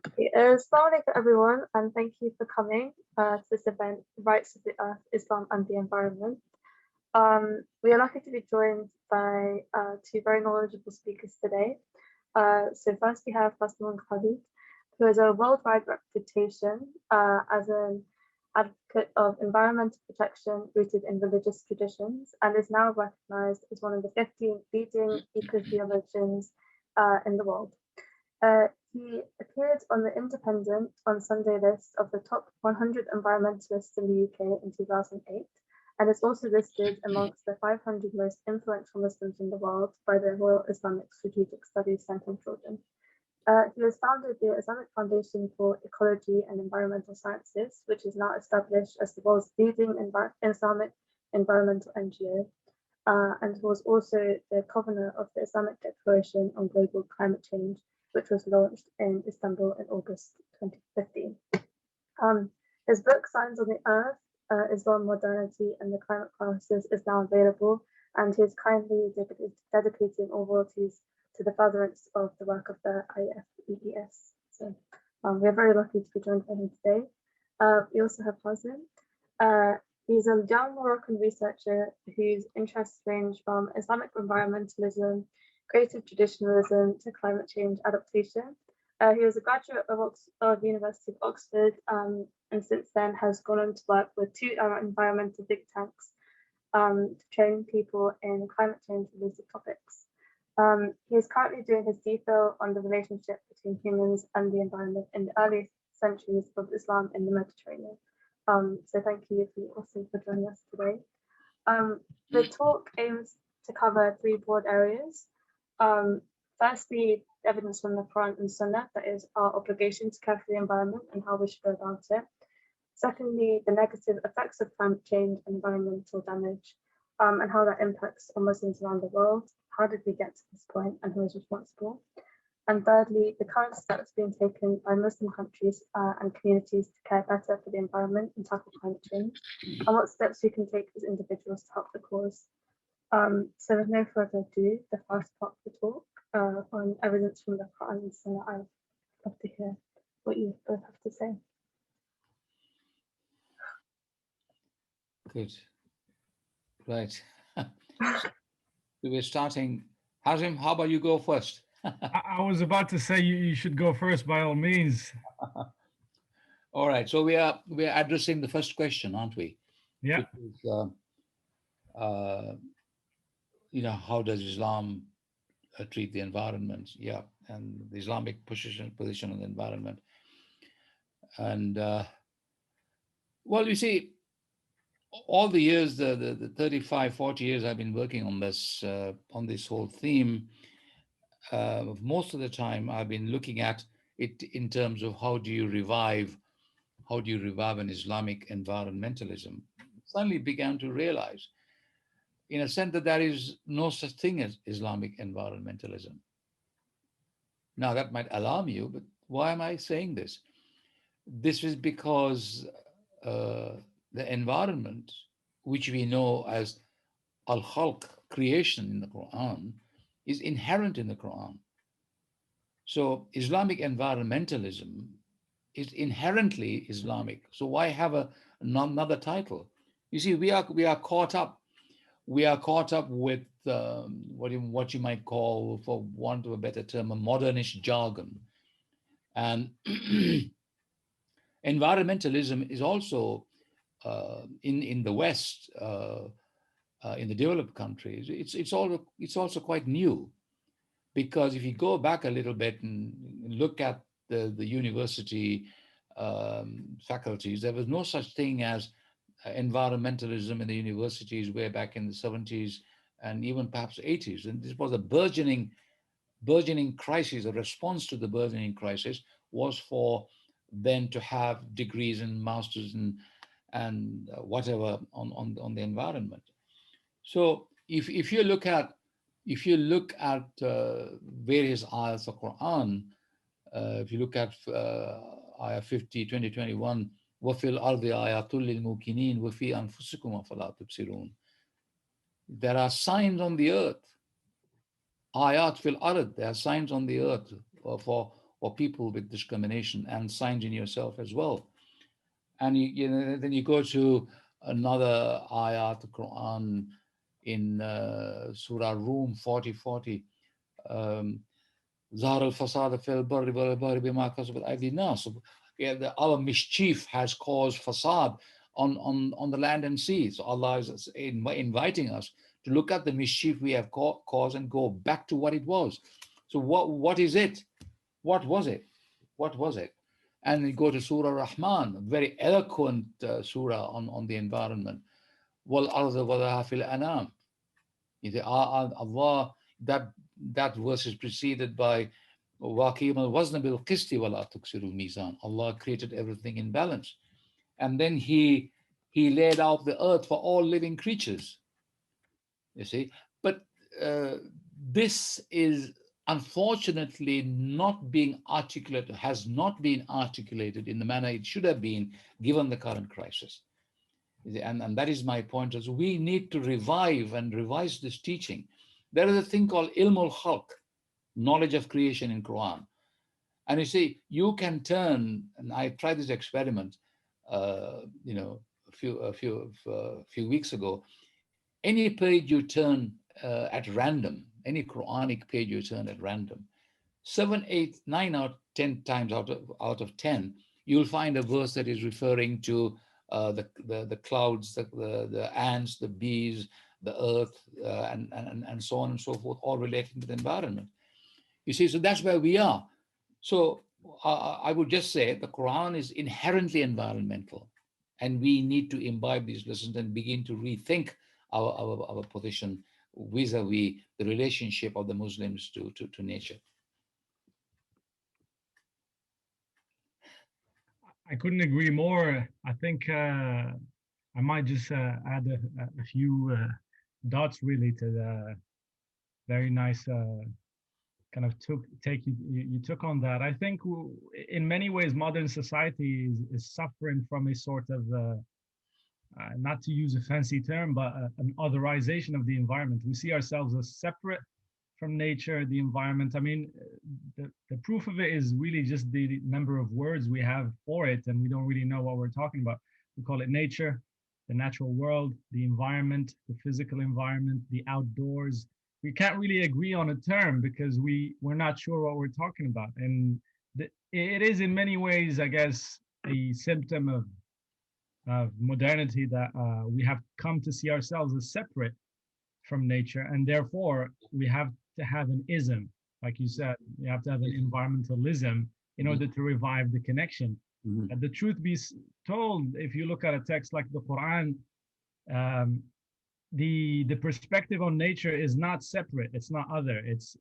Assalamu alaikum everyone, and thank you for coming to this event, Rights of the Earth, Islam and the Environment. We are lucky to be joined by two very knowledgeable speakers today. So first we have Fazlun Khalid, who has a worldwide reputation as an advocate of environmental protection rooted in religious traditions, and is now recognized as one of the 15 leading eco-theologians in the world. He appeared on The Independent on Sunday list of the top 100 environmentalists in the UK in 2008, and is also listed amongst the 500 most influential Muslims in the world by the Royal Islamic Strategic Studies Centre in Jordan. He has founded the Islamic Foundation for Ecology and Environmental Sciences, which is now established as the world's leading Islamic environmental NGO, and was also the co-founder of the Islamic Declaration on Global Climate Change, which was launched in Istanbul in August 2015. His book, Signs on the Earth, Islam, Modernity and the Climate Crisis, is now available, and he is kindly dedicating all royalties to the furtherance of the work of the IFEES. So we're very lucky to be joined by him today. We also have Hazim. He's a young Moroccan researcher whose interests range from Islamic environmentalism, creative traditionalism to climate change adaptation. He was a graduate of the University of Oxford, and since then has gone on to work with two environmental think tanks to train people in climate change related topics. He is currently doing his DPhil on the relationship between humans and the environment in the early centuries of Islam in the Mediterranean. So thank you also for joining us today. The talk aims to cover three broad areas. Firstly, evidence from the Qur'an and Sunnah, that is our obligation to care for the environment and how we should go about it. Secondly, the negative effects of climate change and environmental damage, and how that impacts on Muslims around the world. How did we get to this point and who is responsible? And thirdly, the current steps being taken by Muslim countries and communities to care better for the environment and tackle climate change, and what steps we can take as individuals to help the cause. So with no further ado, the first part of the talk on evidence from the Quran and Sunnah. I'd love to hear what you both have to say. Good. Right. We're starting. Hazim, how about you go first? I was about to say you should go first by all means. All right. So we are addressing the first question, aren't we? Yeah. Which is, how does Islam treat the environment? Yeah, and the Islamic position on the environment. And well, you see, all the years, the 35, 40 years I've been working on this whole theme, most of the time I've been looking at it in terms of how do you revive an Islamic environmentalism. Suddenly began to realize, in a sense, that there is no such thing as Islamic environmentalism. Now that might alarm you, but why am I saying this? This is because the environment, which we know as al-khalq, creation in the Quran, is inherent in the Quran. So Islamic environmentalism is inherently Islamic. So why have another title? You see, we are caught up. We are caught up with what you might call, for want of a better term, a modernist jargon. And environmentalism is also in the West, in the developed countries. It's also quite new, because if you go back a little bit and look at the university faculties, there was no such thing as environmentalism in the universities way back in the 70s and even perhaps 80s. And this was a burgeoning crisis. A response to the burgeoning crisis was for them to have degrees and masters and whatever on the environment. So if you look at various ayahs of Quran, if you look at ayah 50, 2021, وَفِي الْأَرْضِ آيَاتٌ لِلْمُوقِنِينَ وَفِي أَنفُسِكُمْ أَفَلَا تُبْصِرُونَ. There are signs on the earth. Ayat fil ard, there are signs on the earth for or people with discrimination, and signs in yourself as well. And then you go to another ayat, the Quran, in Surah Rum 40:40. ظهر الفساد في البر والبحر بما كسبت أيدي الناس. Our mischief has caused fasad on the land and sea. So Allah is inviting us to look at the mischief we have caused and go back to what it was. So what is it? What was it? What was it? And we go to Surah Rahman, a very eloquent surah on the environment. وَالْأَرْضَ وَضَعَهَا فِي الْأَنَامِ. Allah, that verse is preceded by وَأَقِيمُوا الْوَزْنَ بِالْقِسْطِ وَلَا تُكْسِرُوا الْمِيزَانَ. Allah created everything in balance. And then he laid out the earth for all living creatures. You see? But this is unfortunately not being articulated, has not been articulated in the manner it should have been given the current crisis. And that is my point, is we need to revive and revise this teaching. There is a thing called ilmul khalq, knowledge of creation in Quran. And you see, you can turn, and I tried this experiment, a few weeks ago. Any page you turn at random, any Quranic page you turn at random, 7, 8, 9 out 10 times out of 10, you'll find a verse that is referring to the clouds, the ants, the bees, the earth, and so on and so forth, all relating to the environment. You see, so that's where we are. So I would just say the Quran is inherently environmental, and we need to imbibe these lessons and begin to rethink our position vis-a-vis the relationship of the Muslims to nature. I couldn't agree more. I think I might just add a few dots really to the very nice kind of take you took on that. I think in many ways modern society is suffering from a sort of not to use a fancy term, but an otherization of the environment. We see ourselves as separate from nature, the environment. I mean, the proof of it is really just the number of words we have for it, and we don't really know what we're talking about. We call it nature, the natural world, the environment, the physical environment, the outdoors. We can't really agree on a term because we're not sure what we're talking about. And it is in many ways, I guess, a symptom of modernity that we have come to see ourselves as separate from nature, and therefore we have to have an ism, like you said. You have to have an environmentalism in order to revive the connection. And the truth be told, if you look at a text like the Quran, the perspective on nature is not separate, it's not other, it's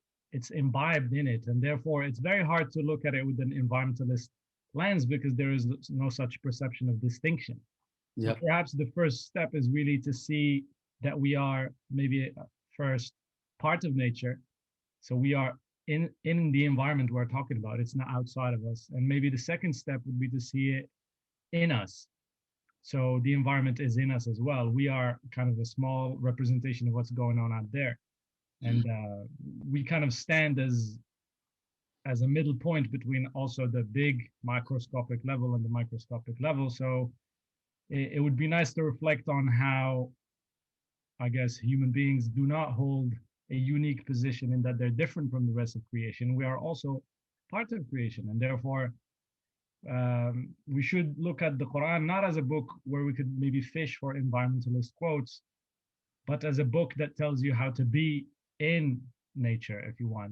imbibed in it, and therefore it's very hard to look at it with an environmentalist lens because there is no such perception of distinction. So perhaps the first step is really to see that we are maybe first part of nature. So we are in the environment we're talking about. It's not outside of us. And maybe the second step would be to see it in us. So the environment is in us as well. We are kind of a small representation of what's going on out there. And we kind of stand as a middle point between also the big microscopic level and the microscopic level. So it would be nice to reflect on how, I guess, human beings do not hold a unique position in that they're different from the rest of creation. We are also part of creation, and therefore we should look at the Quran not as a book where we could maybe fish for environmentalist quotes, but as a book that tells you how to be in nature, if you want.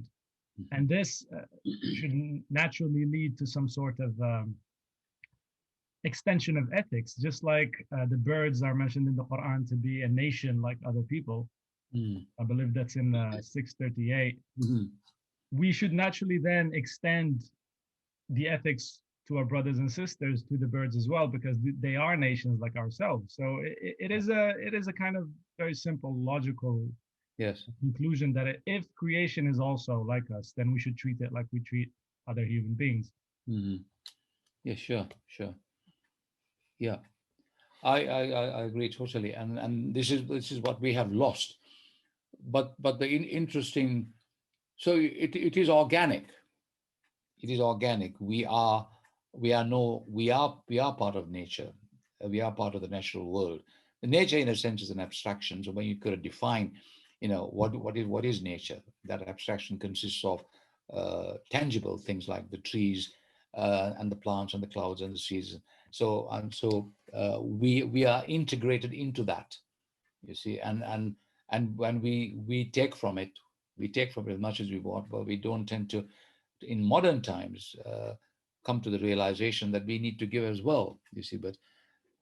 And this should naturally lead to some sort of extension of ethics, just like the birds are mentioned in the Quran to be a nation like other people. I believe that's in 638. We should naturally then extend the ethics to our brothers and sisters, to the birds as well, because they are nations like ourselves. So it is a kind of very simple, logical conclusion that if creation is also like us, then we should treat it like we treat other human beings. Yeah, sure. Yeah, I agree totally, and this is what we have lost. But the interesting, so it is organic. It is organic. We are part of nature. We are part of the natural world. The nature, in a sense, is an abstraction. So when you could define, what is nature? That abstraction consists of tangible things like the trees and the plants and the clouds and the seas. We are integrated into that. You see, and when we take from it, we take from it as much as we want, but we don't tend to, in modern times, come to the realization that we need to give as well. You see, but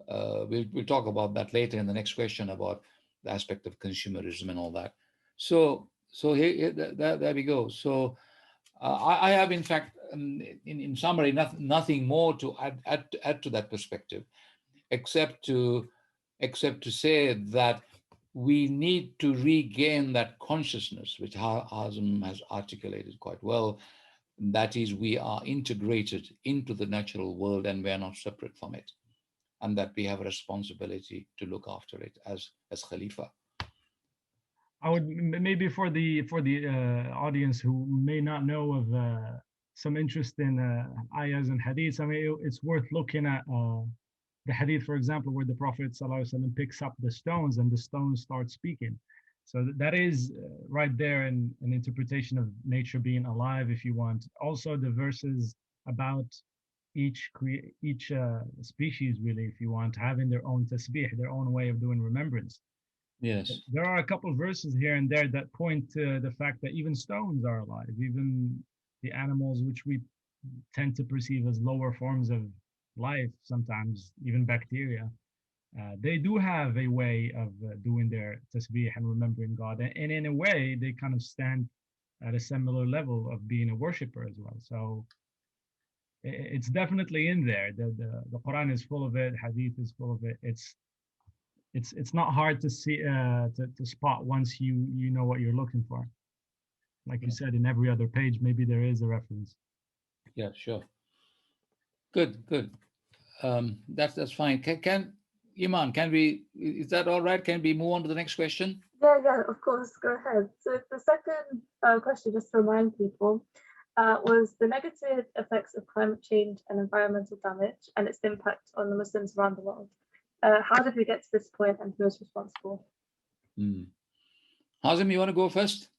we'll talk about that later in the next question about the aspect of consumerism and all that. So there we go. So I have, in fact, in summary, nothing more to add to that perspective, except to say that we need to regain that consciousness, which Hazim has articulated quite well. That is, we are integrated into the natural world and we are not separate from it, and that we have a responsibility to look after it as Khalifa. I would maybe for the audience who may not know of some interest in ayahs and hadiths. I mean, it's worth looking at the hadith, for example, where the Prophet ﷺ picks up the stones and the stones start speaking. So that is right there in an interpretation of nature being alive, if you want. Also, the verses about each species, really, if you want, having their own tasbih, their own way of doing remembrance. Yes. There are a couple of verses here and there that point to the fact that even stones are alive, even the animals which we tend to perceive as lower forms of life, sometimes even bacteria. They do have a way of doing their tasbih and remembering God. And in a way, they kind of stand at a similar level of being a worshiper as well. So it's definitely in there. The Quran is full of it. Hadith is full of it. It's not hard to see to spot once you know what you're looking for. Like you said, in every other page, maybe there is a reference. Yeah, sure. Good. That's fine. Can Iman, is that all right? Can we move on to the next question? Yeah, of course, go ahead. So the second question, just to remind people, was the negative effects of climate change and environmental damage and its impact on the Muslims around the world. How did we get to this point and who is responsible? Hazim, you want to go first?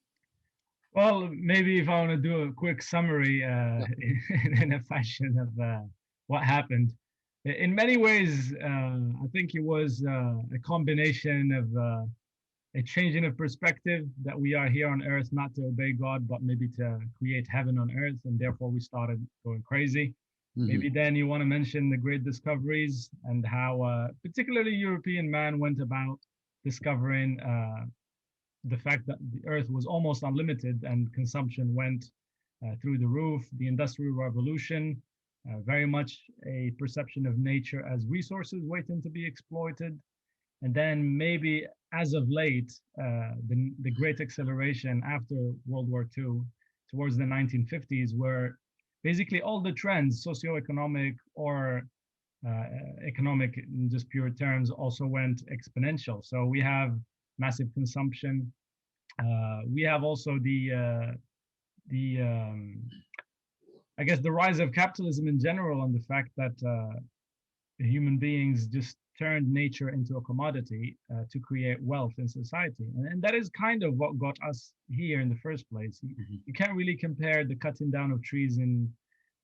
Well, maybe if I want to do a quick summary in a fashion of what happened. In many ways, I think it was a combination of a changing of perspective, that we are here on earth not to obey God, but maybe to create heaven on earth, and therefore we started going crazy. Maybe then you want to mention the great discoveries and how particularly European man went about discovering the fact that the earth was almost unlimited and consumption went through the roof. The Industrial Revolution, very much a perception of nature as resources waiting to be exploited. And then maybe as of late, the great acceleration after World War II towards the 1950s, where basically all the trends, socioeconomic or economic in just pure terms, also went exponential. So we have massive consumption. We have also I guess the rise of capitalism in general, and the fact that human beings just turned nature into a commodity to create wealth in society. And that is kind of what got us here in the first place. You can't really compare the cutting down of trees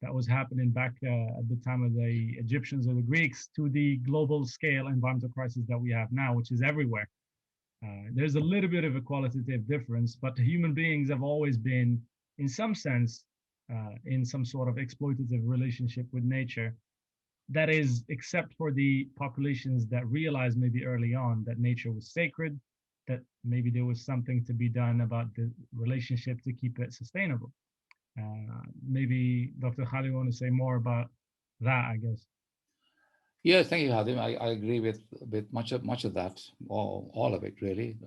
that was happening back at the time of the Egyptians or the Greeks to the global scale environmental crisis that we have now, which is everywhere. There's a little bit of a qualitative difference, but human beings have always been, in some sense, in some sort of exploitative relationship with nature. That is, except for the populations that realized maybe early on that nature was sacred, that maybe there was something to be done about the relationship to keep it sustainable. Maybe Dr. Khalid want to say more about that, I guess. Yes, thank you, Hadim. I agree with much of that, all of it, really.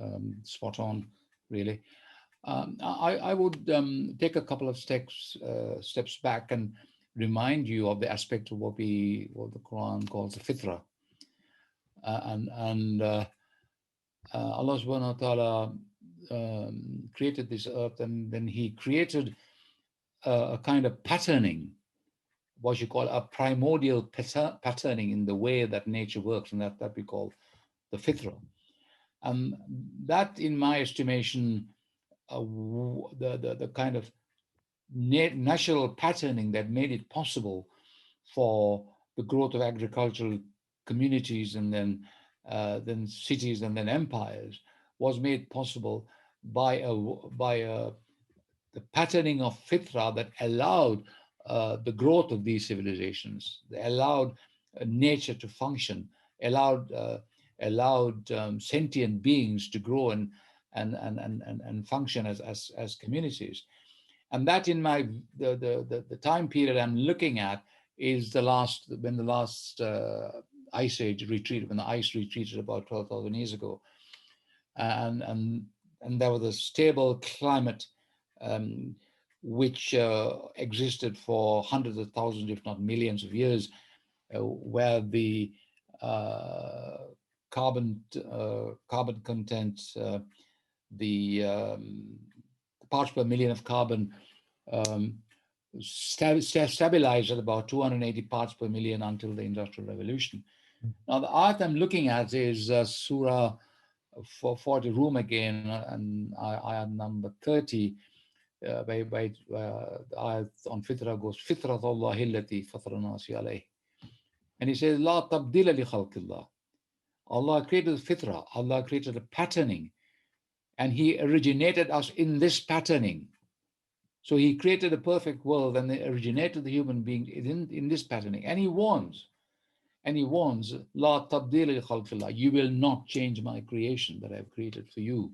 Spot on, really. I would take a couple of steps back and remind you of the aspect of what the Quran calls the fitra. Allah subhanahu wa ta'ala created this earth, and then He created a kind of patterning, what you call a primordial patterning in the way that nature works, and that we call the fitra. That, in my estimation, the kind of natural patterning that made it possible for the growth of agricultural communities, and then cities, and then empires, was made possible by the patterning of fitra that allowed the growth of these civilizations. They allowed nature to function, allowed sentient beings to grow and function as communities. And that, in my the time period I'm looking at, is the last ice age retreated, when the ice retreated about 12,000 years ago, and there was a stable climate which existed for hundreds of thousands, if not millions of years, where the carbon content, the parts per million of carbon stabilized at about 280 parts per million until the Industrial Revolution. Now, the ayat I'm looking at is Surah 40, Room again, and ayat number 30, by the ayat on fitra goes, Fitrat Allah allati fatara nasi alayh. And he says, La tabdila li khalqillah. Allah created fitra, Allah created a patterning, and he originated us in this patterning. So he created a perfect world, and they originated the human being in this patterning. And he warns, La tabdila li khalqillah, you will not change my creation that I've created for you.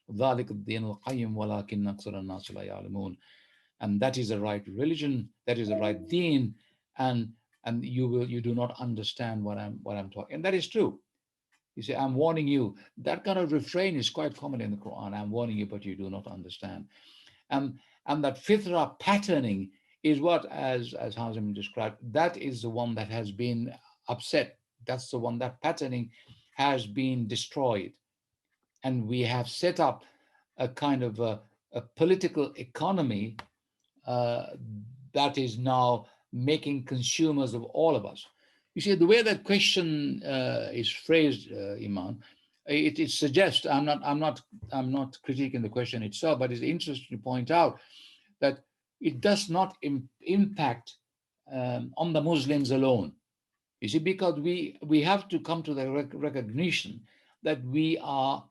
ذَلِكَ الدِّينُ الْقَيِّمُ وَلَكِنَّ أَكْثَرَ النَّاسِ لَا يَعْلَمُونَ. And that is the right religion, that is the right deen, and you do not understand what I'm talking. And that is true. You say, I'm warning you. That kind of refrain is quite common in the Quran. I'm warning you, but you do not understand. And that fitra patterning is what, as Hazim described, that is the one that has been upset. That's the one, that patterning has been destroyed. And we have set up a kind of a political economy that is now making consumers of all of us. You see, the way that question is phrased, Iman, it suggests, I'm not critiquing the question itself, but it's interesting to point out that it does not impact on the Muslims alone. You see, because we have to come to the recognition that we are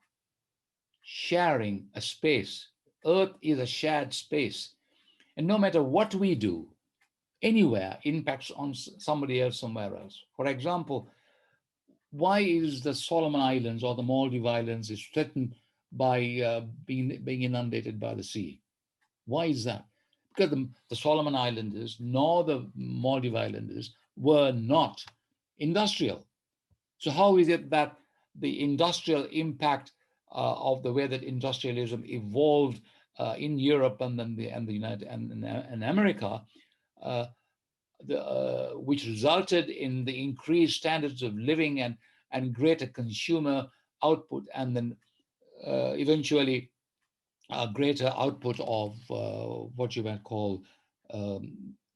sharing a space. Earth is a shared space. And no matter what we do, anywhere impacts on somebody else somewhere else. For example, why is the Solomon Islands or the Maldive Islands is threatened by being inundated by the sea? Why is that? Because the Solomon Islanders nor the Maldive Islanders were not industrial. So how is it that the industrial impact of the way that industrialism evolved in Europe and then the United and America, which resulted in the increased standards of living and greater consumer output, and then eventually a greater output of what you might call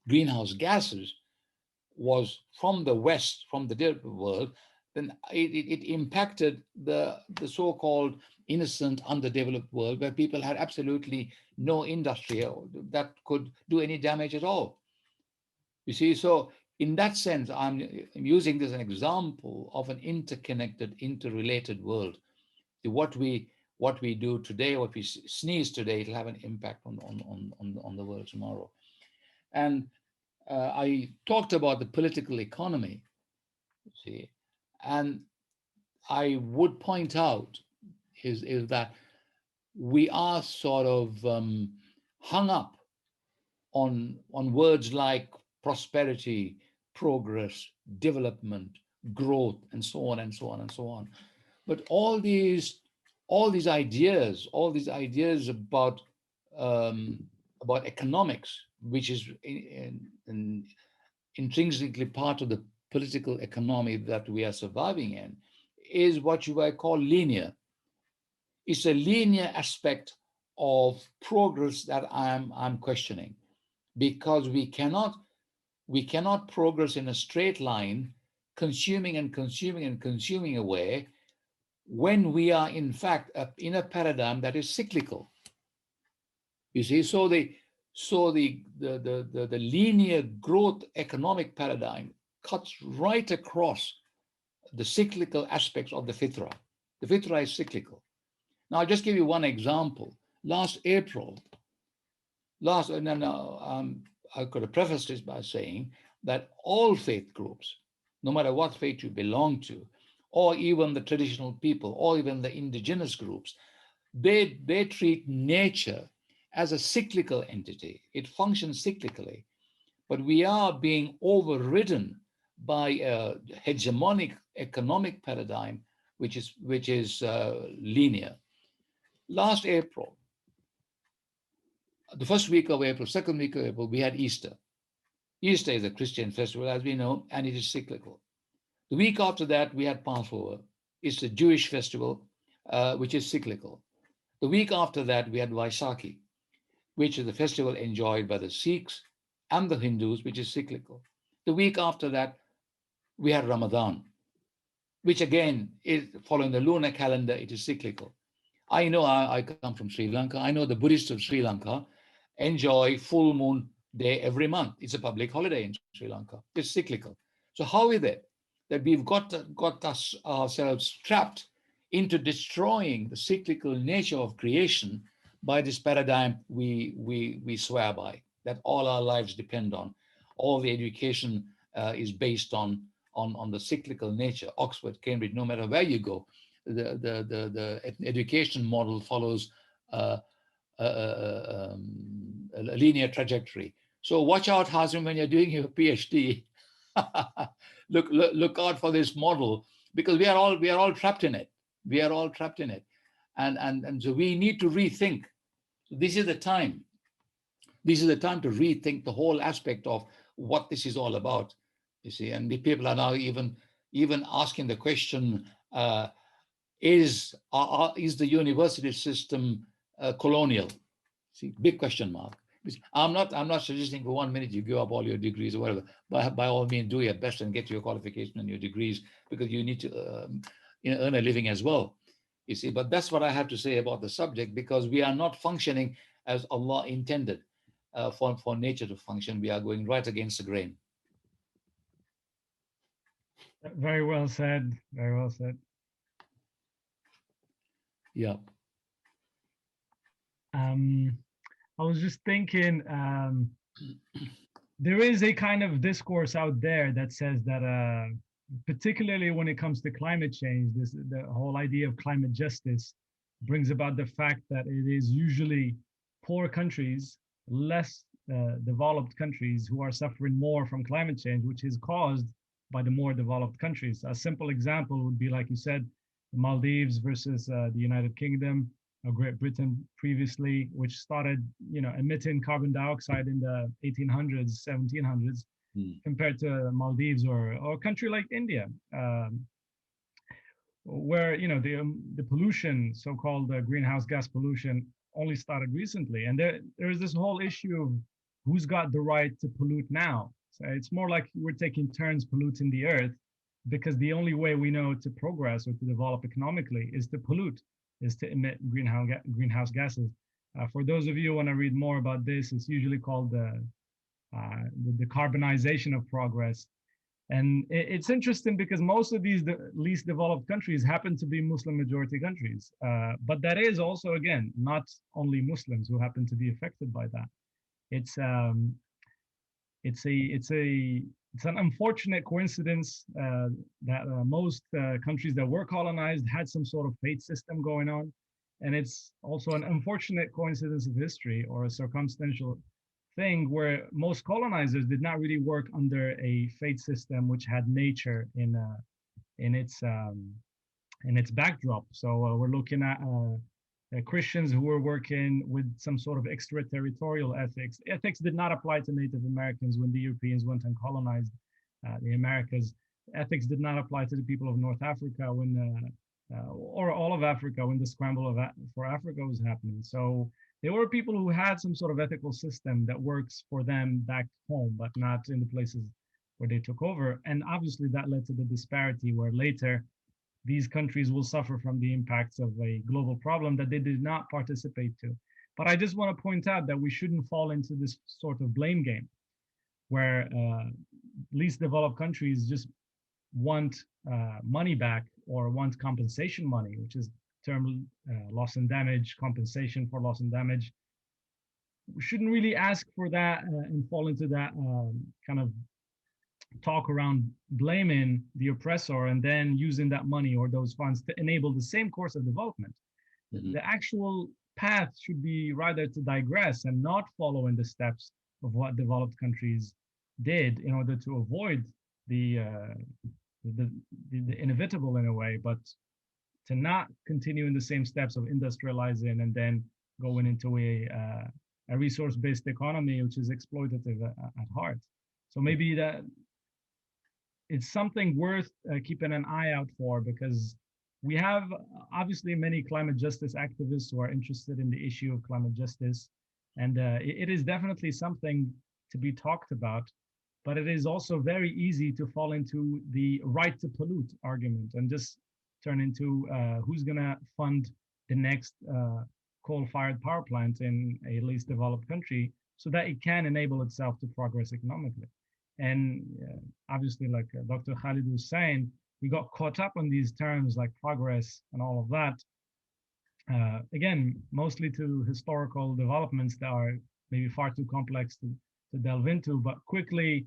greenhouse gases, was from the West, from the developed world, then it impacted the so-called innocent, underdeveloped world, where people had absolutely no industry that could do any damage at all. You see, so in that sense, I'm using this as an example of an interconnected, interrelated world. What we do today, what we sneeze today, it'll have an impact on the world tomorrow. And I talked about the political economy, you see, and I would point out is that we are sort of hung up on words like prosperity, progress, development, growth, and so on and so on and so on. But all these ideas about economics, which is intrinsically part of the political economy that we are surviving in, is what you might call linear. It's a linear aspect of progress that I'm questioning. because we cannot progress in a straight line, consuming and consuming and consuming away, when we are in fact in a paradigm that is cyclical. You see, so the linear growth economic paradigm cuts right across the cyclical aspects of the fitra. The fitra is cyclical. Now, I'll just give you one example. Last April, I could have prefaced this by saying that all faith groups, no matter what faith you belong to, or even the traditional people, or even the indigenous groups, they treat nature as a cyclical entity. It functions cyclically, but we are being overridden by a hegemonic economic paradigm, which is linear. Last April, the first week of April, second week of April, we had Easter. Easter is a Christian festival, as we know, and it is cyclical. The week after that, we had Passover. It's a Jewish festival, which is cyclical. The week after that, we had Vaisakhi, which is the festival enjoyed by the Sikhs and the Hindus, which is cyclical. The week after that, we had Ramadan, which again is following the lunar calendar, it is cyclical. I know I come from Sri Lanka. I know the Buddhists of Sri Lanka enjoy full moon day every month. It's a public holiday in Sri Lanka. It's cyclical. So how is it that we've got ourselves trapped into destroying the cyclical nature of creation by this paradigm we swear by, that all our lives depend on? All the education is based on the cyclical nature. Oxford, Cambridge, no matter where you go, the education model follows a linear trajectory. So watch out, Hazim, when you're doing your PhD. look out for this model, because we are all trapped in it. We are all trapped in it, and so we need to rethink. This is the time. This is the time to rethink the whole aspect of what this is all about. You see, and the people are now even asking the question: Is the university system colonial? See, big question mark. I'm not suggesting for 1 minute you give up all your degrees or whatever. By all means, do your best and get your qualification and your degrees, because you need to earn a living as well. You see, but that's what I have to say about the subject, because we are not functioning as Allah intended for nature to function. We are going right against the grain. Very well said. Very well said. Yeah. I was just thinking, there is a kind of discourse out there that says that, particularly when it comes to climate change, the whole idea of climate justice brings about the fact that it is usually poor countries, less developed countries, who are suffering more from climate change, which is caused by the more developed countries. A simple example would be, like you said, the Maldives versus the United Kingdom, or Great Britain previously, which started, emitting carbon dioxide in the 1800s, 1700s, compared to Maldives or a country like India, where the pollution, so-called greenhouse gas pollution, only started recently. And there is this whole issue of who's got the right to pollute now. So it's more like we're taking turns polluting the earth, because the only way we know to progress or to develop economically is to pollute, is to emit greenhouse gases. For those of you who want to read more about this, it's usually called the decarbonization of progress. And it's interesting because most of these least developed countries happen to be Muslim majority countries. But that is also, again, not only Muslims who happen to be affected by that. It's an unfortunate coincidence that most countries that were colonized had some sort of fate system going on. And it's also an unfortunate coincidence of history, or a circumstantial thing, where most colonizers did not really work under a fate system which had nature in its backdrop. So we're looking at Christians who were working with some sort of extraterritorial ethics. Ethics did not apply to Native Americans when the Europeans went and colonized the Americas. Ethics did not apply to the people of North Africa or all of Africa when the scramble for Africa was happening. So They were people who had some sort of ethical system that works for them back home, but not in the places where they took over. And obviously that led to the disparity where later these countries will suffer from the impacts of a global problem that they did not participate to. But I just want to point out that we shouldn't fall into this sort of blame game where least developed countries just want money back or want compensation money, which is term loss and damage, compensation for loss and damage. We shouldn't really ask for that and fall into that kind of talk around blaming the oppressor and then using that money or those funds to enable the same course of development. Mm-hmm. The actual path should be rather to digress and not follow in the steps of what developed countries did in order to avoid the inevitable in a way, but to not continue in the same steps of industrializing and then going into a resource-based economy, which is exploitative at heart. So maybe that it's something worth keeping an eye out for, because we have obviously many climate justice activists who are interested in the issue of climate justice. And it is definitely something to be talked about, but it is also very easy to fall into the right to pollute argument and just turn into who's gonna fund the next coal-fired power plant in a least developed country so that it can enable itself to progress economically. And obviously, like Dr. Khalid was saying, we got caught up on these terms like progress and all of that. Again, mostly to historical developments that are maybe far too complex to delve into, but quickly,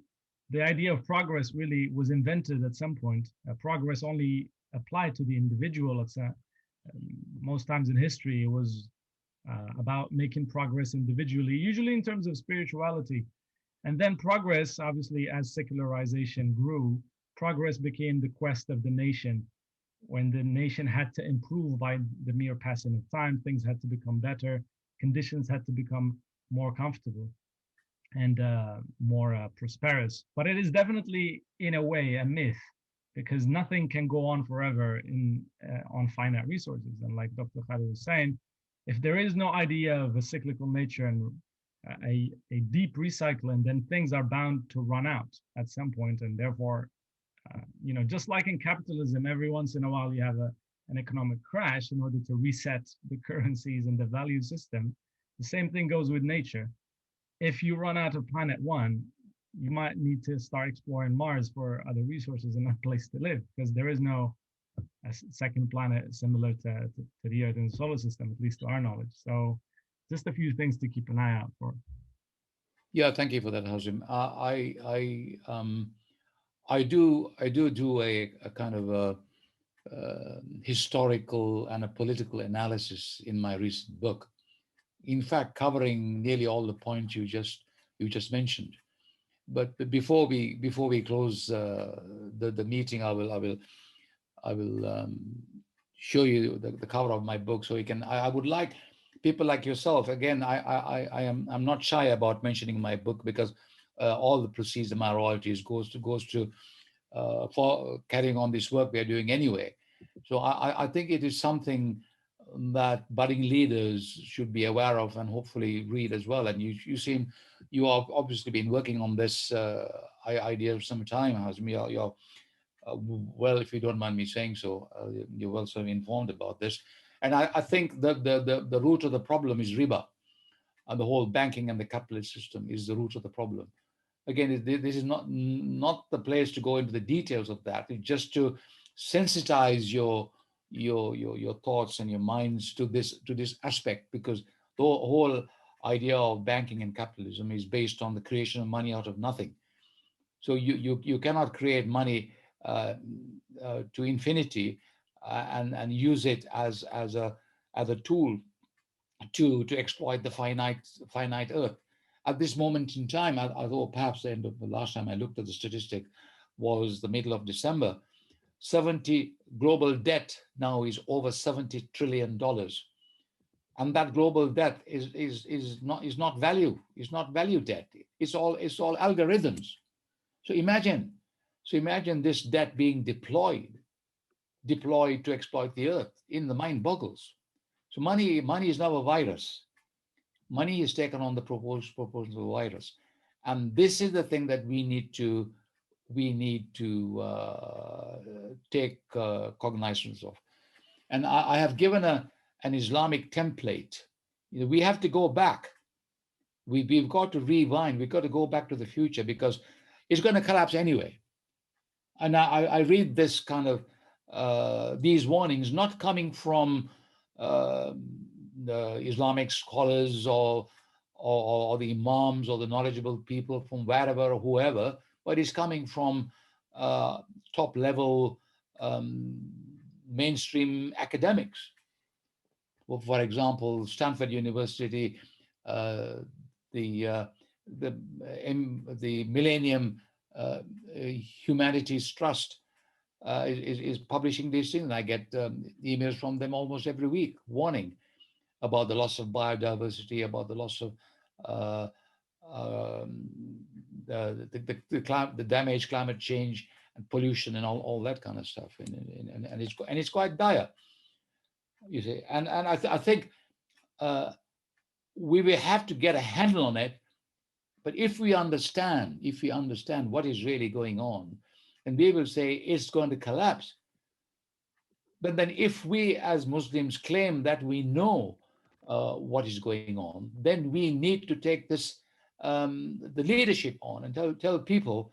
the idea of progress really was invented at some point. Progress only applied to the individual. Most times in history, it was about making progress individually, usually in terms of spirituality. And then progress, obviously, as secularization grew, progress became the quest of the nation. When the nation had to improve by the mere passing of time, things had to become better, conditions had to become more comfortable and more prosperous. But it is definitely, in a way, a myth, because nothing can go on forever on finite resources. And like Dr. Khalid was saying, if there is no idea of a cyclical nature and a deep recycling, then things are bound to run out at some point, and therefore, just like in capitalism, every once in a while you have an economic crash in order to reset the currencies and the value system. The same thing goes with nature. If you run out of planet one, you might need to start exploring Mars for other resources and a place to live, because there is no second planet similar to the Earth in the solar system, at least to our knowledge. So just a few things to keep an eye out for. Yeah, thank you for that, Hazim. I do a kind of a historical and a political analysis in my recent book. In fact, covering nearly all the points you just mentioned. But before we close the meeting, I will show you the cover of my book, so you can. I would like people like yourself. Again, I'm not shy about mentioning my book, because all the proceeds of my royalties goes to for carrying on this work we are doing anyway. So I think it is something that budding leaders should be aware of and hopefully read as well. And you have obviously been working on this idea for some time, Hazim. You're well, if you don't mind me saying so, you're well so informed about this. And I think that the root of the problem is riba, and the whole banking and the capitalist system is the root of the problem. Again, this is not the place to go into the details of that. It's just to sensitize your thoughts and your minds to this aspect, because the whole idea of banking and capitalism is based on the creation of money out of nothing. So you cannot create money to infinity and use it as a tool to exploit the finite earth. At this moment in time, although perhaps the end of the last time I looked at the statistic was the middle of December, global debt now is over $70 trillion. And that global debt is not value debt. It's all algorithms. So imagine this debt being deployed to exploit the earth. In the mind boggles. So money is now a virus. Money is taken on the proportional virus. And this is the thing that we need to take cognizance of. And I have given an Islamic template. We have to go back. We've got to rewind. We've got to go back to the future because it's going to collapse anyway. And I read this kind of these warnings not coming from the Islamic scholars or the imams or the knowledgeable people from wherever or whoever, but it's coming from top level mainstream academics. Well, for example, Stanford University, the Millennium Humanities Trust is publishing these things. And I get emails from them almost every week, warning about the loss of biodiversity, about the loss of the damage, climate change, and pollution, and all that kind of stuff. And it's quite dire, you see. And I think we will have to get a handle on it. But if we understand what is really going on, and we will say it's going to collapse. But then if we as Muslims claim that we know what is going on, then we need to take this, the leadership on and tell people,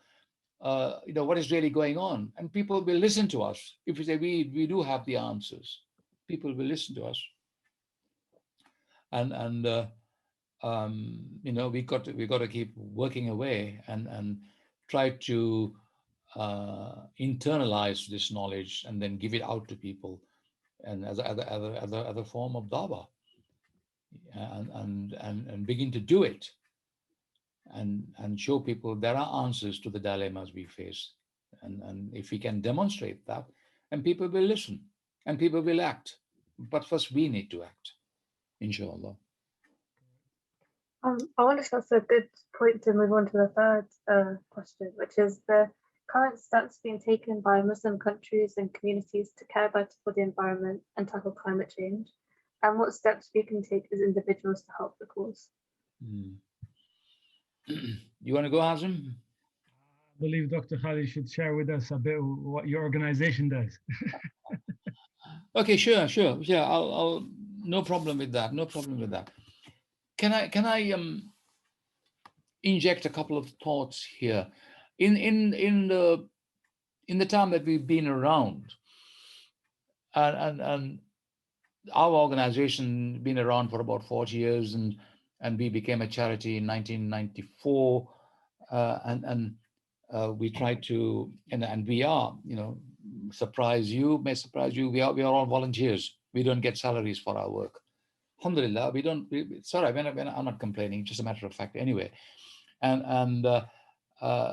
what is really going on. And people will listen to us. If we say we do have the answers, people will listen to us. And we got to keep working away and try to internalize this knowledge and then give it out to people, and as a form of dawah, and begin to do it, and show people there are answers to the dilemmas we face, and if we can demonstrate that, and people will listen and people will act. But first we need to act, inshallah. I wonder if that's a good point to move on to the third question, which is the current steps being taken by Muslim countries and communities to care better for the environment and tackle climate change, and what steps we can take as individuals to help the cause. You want to go, Hazim? I believe Dr. Khalid should share with us a bit of what your organization does. Okay, sure. I'll no problem with that. Can I inject a couple of thoughts here? In the time that we've been around, and our organization been around for about 40 years, and we became a charity in 1994, and we try to, and we are, may surprise you, we are all volunteers. We don't get salaries for our work. Alhamdulillah, it's all right. I'm not complaining, just a matter of fact anyway. And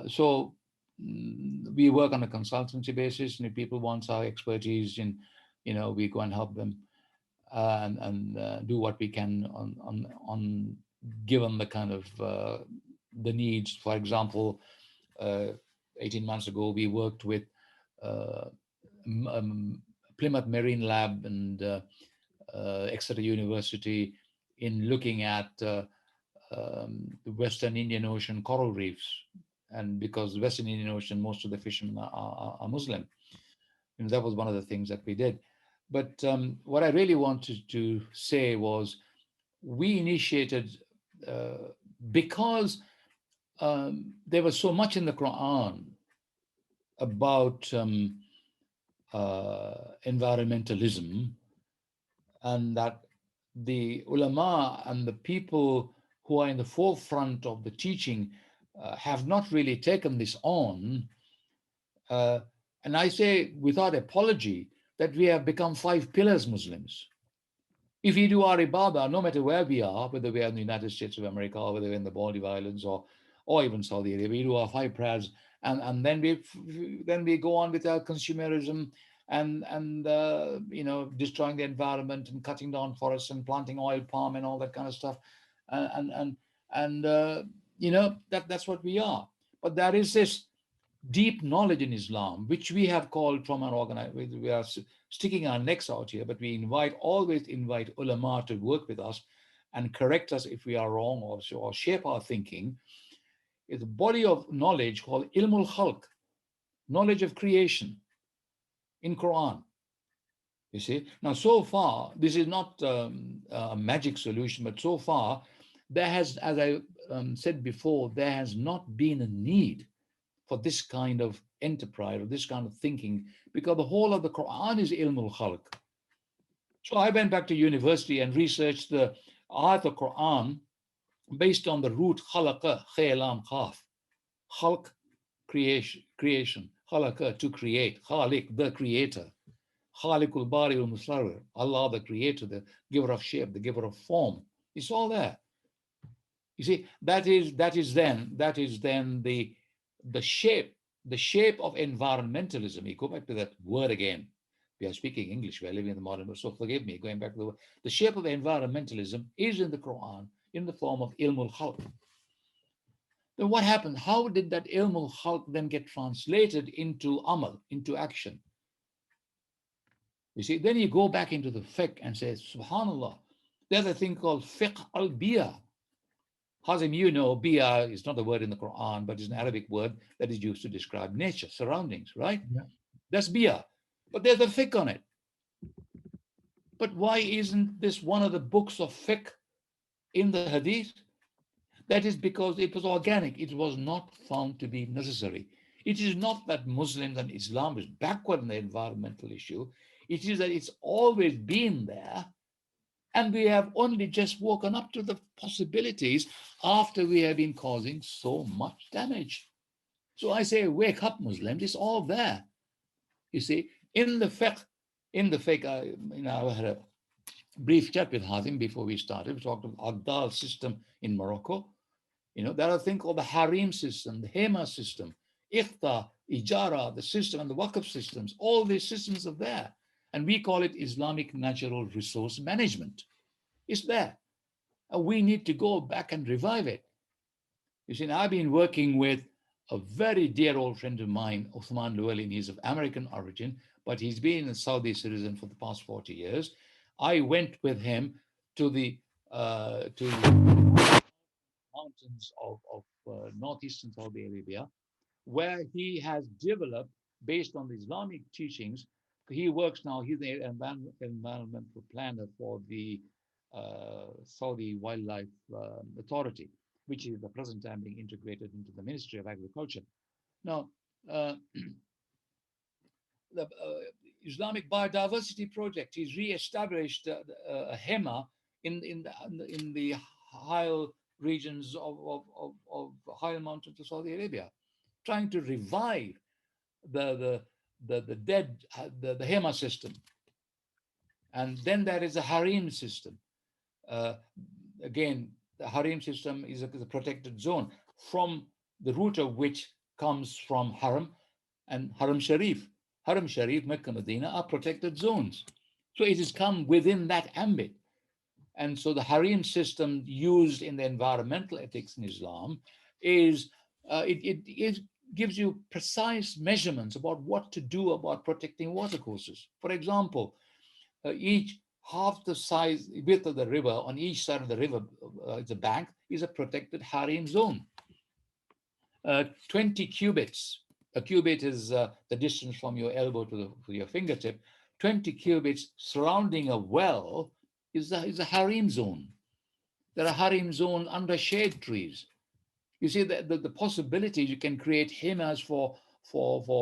so we work on a consultancy basis, and if people want our expertise in, we go and help them and do what we can on given the kind of the needs. For example, 18 months ago, we worked with Plymouth Marine Lab and Exeter University in looking at the Western Indian Ocean coral reefs. And because the Western Indian Ocean, most of the fishermen are Muslim. That was one of the things that we did. But what I really wanted to say was we initiated, because there was so much in the Quran about environmentalism, and that the ulama and the people who are in the forefront of the teaching have not really taken this on. And I say without apology that we have become 5 pillars Muslims. If we do our ibadah, no matter where we are, whether we are in the United States of America, or whether we're in the Maldives Islands, or even Saudi Arabia, we do our 5 prayers, and then we go on with our consumerism and destroying the environment and cutting down forests and planting oil palm and all that kind of stuff, that's what we are. But there is this deep knowledge in Islam, which we have called from our organization. We are sticking our necks out here, but we always invite ulama to work with us and correct us if we are wrong, or shape our thinking, is a body of knowledge called ilmul khalq, knowledge of creation in Quran. You see, now so far, this is not a magic solution, but so far, there has, as I said before, there has not been a need for this kind of enterprise or this kind of thinking, because the whole of the Quran is ilmul khalq. So I went back to university and researched the ayat of Quran based on the root khalaqa, khalam khaf. Khalq, creation. Khalaqa, to create. Khaliq, the creator. Khaliqul Bari al Musawwir, Allah the creator, the giver of shape, the giver of form. It's all there. You see, that is then the shape of environmentalism. You go back to that word again. We are speaking English, we are living in the modern world, so forgive me, going back to the word. The shape of environmentalism is in the Quran in the form of ilmul khalq. Then what happened? How did that ilmul khalq then get translated into amal, into action? You see, then you go back into the fiqh and say, subhanallah, there's a thing called fiqh al-biyah. Hazim, you know, biyah is not a word in the Quran, but it's an Arabic word that is used to describe nature, surroundings, right? Yeah. That's biyah. But there's a fiqh on it. But why isn't this one of the books of fiqh in the hadith? That is because it was organic. It was not found to be necessary. It is not that Muslims and Islam is backward in the environmental issue. It is that it's always been there, and we have only just woken up to the possibilities after we have been causing so much damage. So I say, wake up, Muslims, it's all there. You see, in the fiqh, I had a brief chat with Hazim before we started. We talked about Agdal system in Morocco. There are a thing called the Harim system, the Hema system, Ikhta, Ijara, the system, and the Waqf systems. All these systems are there. And we call it Islamic natural resource management. It's there. And we need to go back and revive it. You see, now I've been working with a very dear old friend of mine, Uthman Llewellyn. He's of American origin, but he's been a Saudi citizen for the past 40 years. I went with him to the mountains of northeastern Saudi Arabia, where he has developed, based on the Islamic teachings, he works now, he's the environmental planner for the Saudi Wildlife Authority, which is at the present time being integrated into the Ministry of Agriculture. Now, the Islamic Biodiversity Project, he's re-established a HEMA in the high regions of high mountains of Saudi Arabia, trying to revive the dead, the HEMA system. And then there is a Harim system. Again, the Harim system is a protected zone, from the root of which comes from Haram and Haram Sharif. Haram Sharif, Mecca, Medina are protected zones. So it has come within that ambit. And so the Harim system used in the environmental ethics in Islam is, it gives you precise measurements about what to do about protecting watercourses. For example, each half the size, width of the river on each side of the river, the bank, is a protected Harim zone. 20 cubits. A cubit is the distance from your elbow to your fingertip. 20 cubits surrounding a well is a Harim zone. There are Harim zones under shade trees. You see the possibilities. You can create hemas for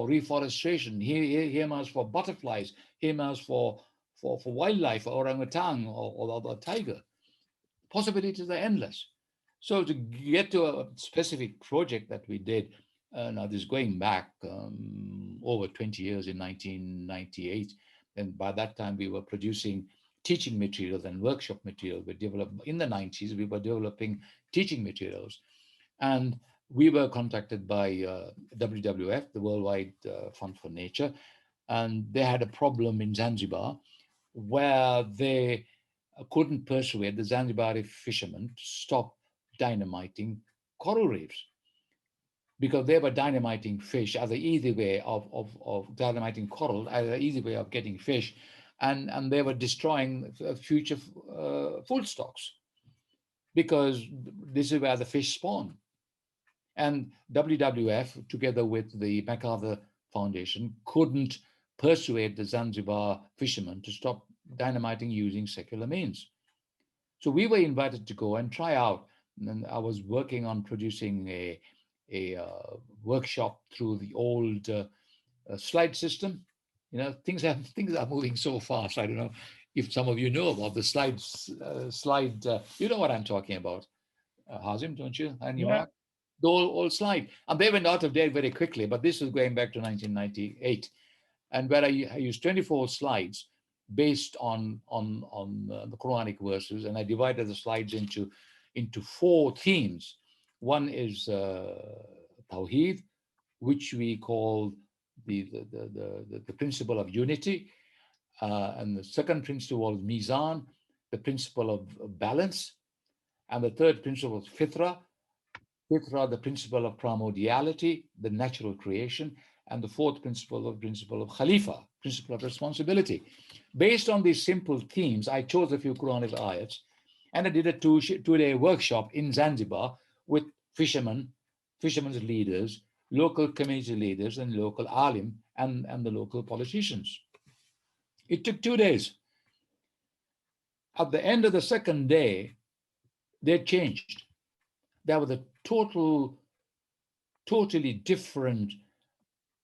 reforestation, hemas for butterflies, hemas for wildlife, orangutan or the tiger. Possibilities are endless. So to get to a specific project that we did, now this is going back over 20 years, in 1998, and by that time we were producing teaching materials and workshop materials. We developed in the 90s, we were developing teaching materials, and we were contacted by WWF, the Worldwide Fund for Nature, and they had a problem in Zanzibar where they couldn't persuade the Zanzibari fishermen to stop dynamiting coral reefs, because they were dynamiting fish as an easy way of dynamiting coral as an easy way of getting fish, and they were destroying future food stocks. because this is where the fish spawn. And WWF, together with the MacArthur Foundation, couldn't persuade the Zanzibar fishermen to stop dynamiting using secular means. So we were invited to go and try out. And I was working on producing a workshop through the old slide system. You know, things are moving so fast. I don't know if some of you know about the slide. You know what I'm talking about, Hazim, don't you? And you, Yeah. Mark? The old slide. And they went out of date very quickly, but this was going back to 1998. And where I used 24 slides based on the Quranic verses, and I divided the slides into 4 themes. One is Tawheed, which we call the principle of unity. And the second principle was Mizan, the principle of balance. And the third principle is Fitra, the principle of primordiality, the natural creation. And the fourth principle of Khalifa, principle of responsibility. Based on these simple themes, I chose a few Quranic ayats, and I did a two-day workshop in Zanzibar with fishermen's leaders, local community leaders, and local alim, and the local politicians. It took 2 days. At the end of the second day, they changed. There was a totally different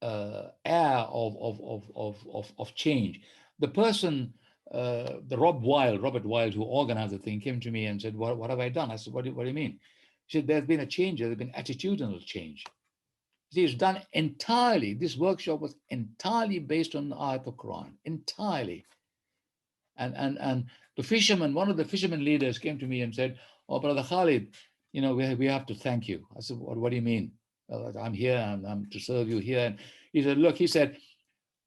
air of change. The person, the Robert Wilde, who organized the thing, came to me and said, what have I done? I said, what do you mean? He said, there's been a change, there's been attitudinal change. It's done entirely, this workshop was entirely based on the ayat of Quran, entirely. And the fisherman, one of the fishermen leaders came to me and said, oh, Brother Khalid, you know, we have to thank you. I said, what do you mean? I'm here and I'm to serve you here. And he said, look, he said,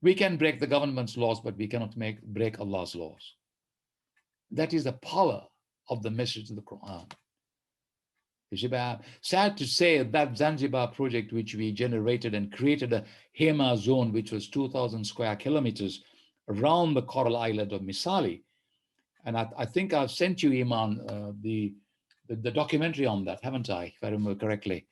we can break the government's laws, but we cannot break Allah's laws. That is the power of the message of the Quran. Sad to say that Zanzibar project, which we generated and created a Hema zone, which was 2,000 square kilometers around the coral island of Misali. And I think I've sent you, Iman, the documentary on that, haven't I, if I remember correctly?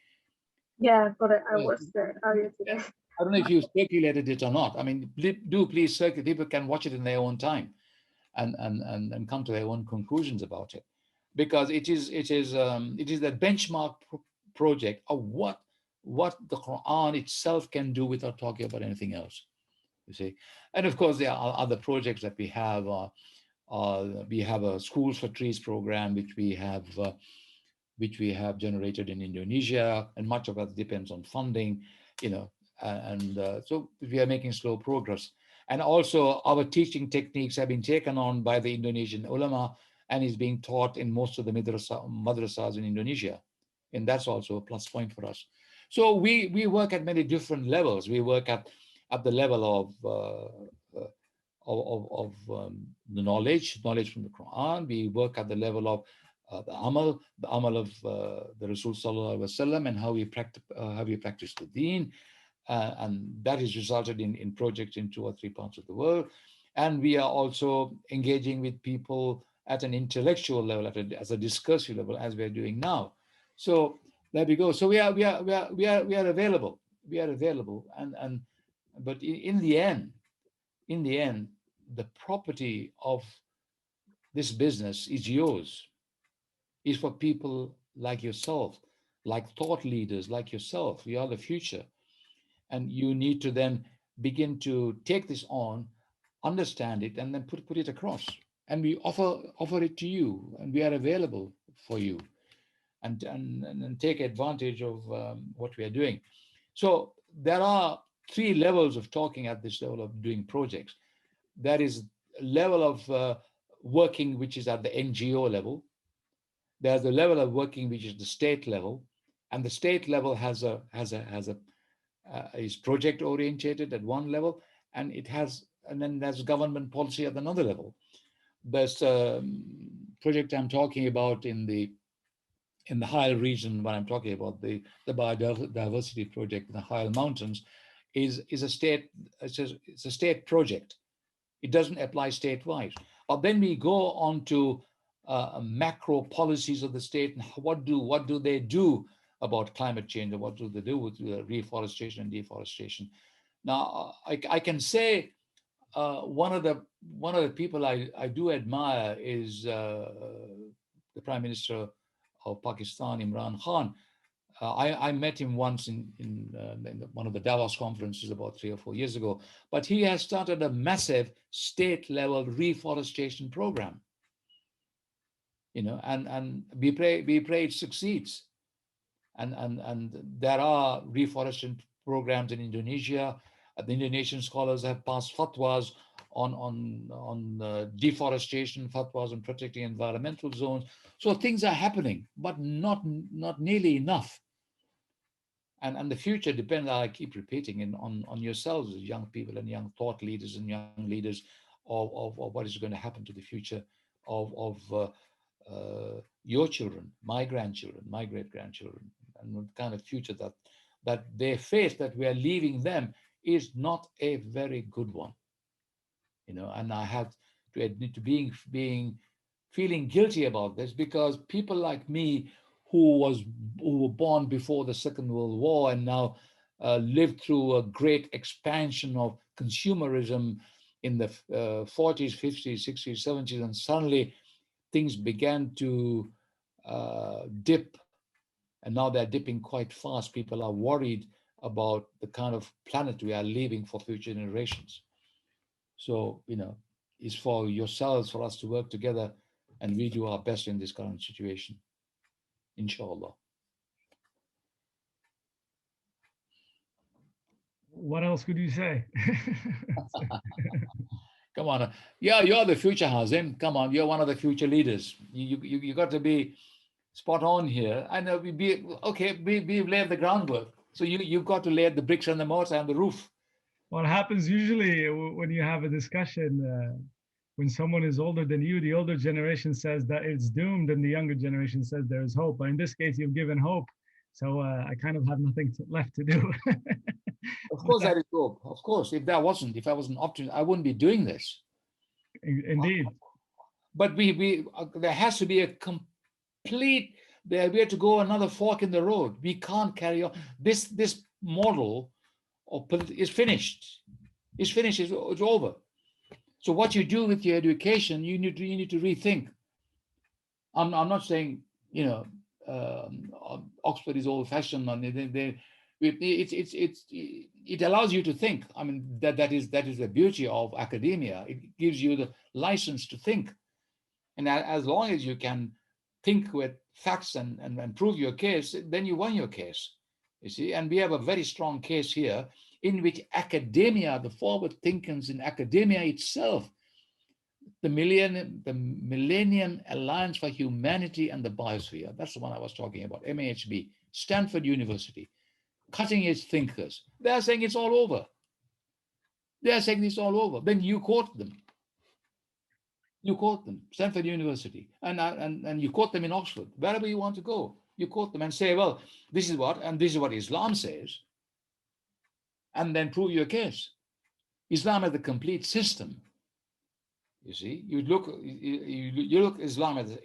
Yeah, I've got it. I watched it earlier today. I don't know if you circulated it or not. I mean, do please circulate. People can watch it in their own time and come to their own conclusions about it, because it is the benchmark project of what the Quran itself can do without talking about anything else. You see, and of course there are other projects that we have. We have a Schools for Trees program, which we have generated in Indonesia, and much of that depends on funding, you know, so we are making slow progress. And also our teaching techniques have been taken on by the Indonesian ulama and is being taught in most of the madrasas in Indonesia. And that's also a plus point for us. So we work at many different levels. We work at the level of the knowledge from the Quran. We work at the level of the amal of the Rasul Sallallahu Alaihi Wasallam, and how we practice the deen. And that has resulted in projects in 2 or 3 parts of the world. And we are also engaging with people at an intellectual level, as a discursive level, as we are doing now. So there we go. So we are available. We are available. But in the end, the property of this business is yours. Is for people like yourself, like thought leaders like yourself. You are the future. And you need to then begin to take this on, understand it, and then put it across. And we offer it to you, and we are available for you, and take advantage of what we are doing. So there are 3 levels of talking at this level of doing projects. There is a level of working which is at the NGO level. There's the level of working which is the state level, and the state level is project orientated at one level, and then there's government policy at another level. There's project I'm talking about in the High region, when I'm talking about the biodiversity project in the High Mountains, is a state. It's a state project. It doesn't apply statewide. But then we go on to macro policies of the state, and what do they do about climate change, and what do they do with reforestation and deforestation. Now, I can say one of the people I do admire is the Prime Minister of Pakistan, Imran Khan. I met him once in one of the Davos conferences about 3 or 4 years ago. But he has started a massive state-level reforestation program. And we pray it succeeds. And there are reforestation programs in Indonesia. The Indonesian scholars have passed fatwas on deforestation, fatwas on protecting environmental zones. So things are happening, but not nearly enough. And the future depends, I keep repeating, on yourselves as young people and young thought leaders and young leaders of what is going to happen to the future of your children, my grandchildren, my great-grandchildren, and the kind of future that they face, that we are leaving them, is not a very good one. And I have to admit to feeling guilty about this, because people like me who were born before the Second World War and now lived through a great expansion of consumerism in the 40s, 50s, 60s, 70s, and suddenly things began to dip, and now they're dipping quite fast. People are worried about the kind of planet we are leaving for future generations. So, it's for yourselves, for us to work together, and we do our best in this current situation, inshallah. What else could you say? Come on. Yeah, you're the future, Hazim. Come on, you're one of the future leaders. You got to be spot on here. I know we've laid the groundwork. So you've got to lay the bricks and the mortar and the roof. What happens usually when you have a discussion, when someone is older than you, the older generation says that it's doomed, and the younger generation says there is hope. But in this case, you've given hope. So I kind of have nothing left to do. Of course, that is hope. Of course, if I wasn't optimist, I wouldn't be doing this. Indeed. But there has to be a complete. We have to go another fork in the road. We can't carry on. This model is finished. It's finished. It's over. So what you do with your education, you need to rethink. I'm not saying Oxford is old-fashioned, and it allows you to think. I mean, that is the beauty of academia. It gives you the license to think, and as long as you can think with facts and prove your case, then you won your case. You see, and we have a very strong case here in which academia, the forward thinkers in academia itself, the Millennium Alliance for Humanity and the Biosphere, that's the one I was talking about, MAHB, Stanford University, cutting edge thinkers. They are saying it's all over. They are saying it's all over. Then you quote them. You quote them, Stanford University, and you quote them in Oxford, wherever you want to go. You quote them and say, well, this is what Islam says, and then prove your case. Islam is the complete system. You see, you look Islam as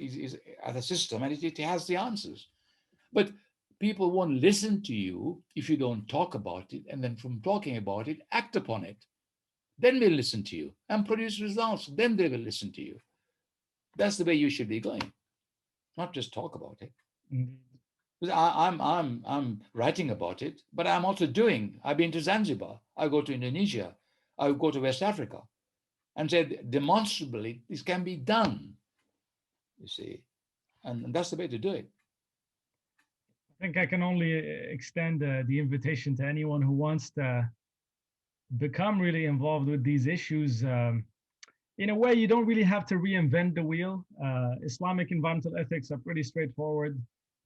a system, and it has the answers. But people won't listen to you if you don't talk about it, and then from talking about it, act upon it. Then they'll listen to you and produce results. Then they will listen to you. That's the way you should be going, not just talk about it. Because I'm writing about it, but I'm also doing. I've been to Zanzibar. I go to Indonesia. I go to West Africa, and said demonstrably this can be done. You see, and that's the way to do it. I think I can only extend the invitation to anyone who wants to become really involved with these issues. In a way, you don't really have to reinvent the wheel. Islamic environmental ethics are pretty straightforward.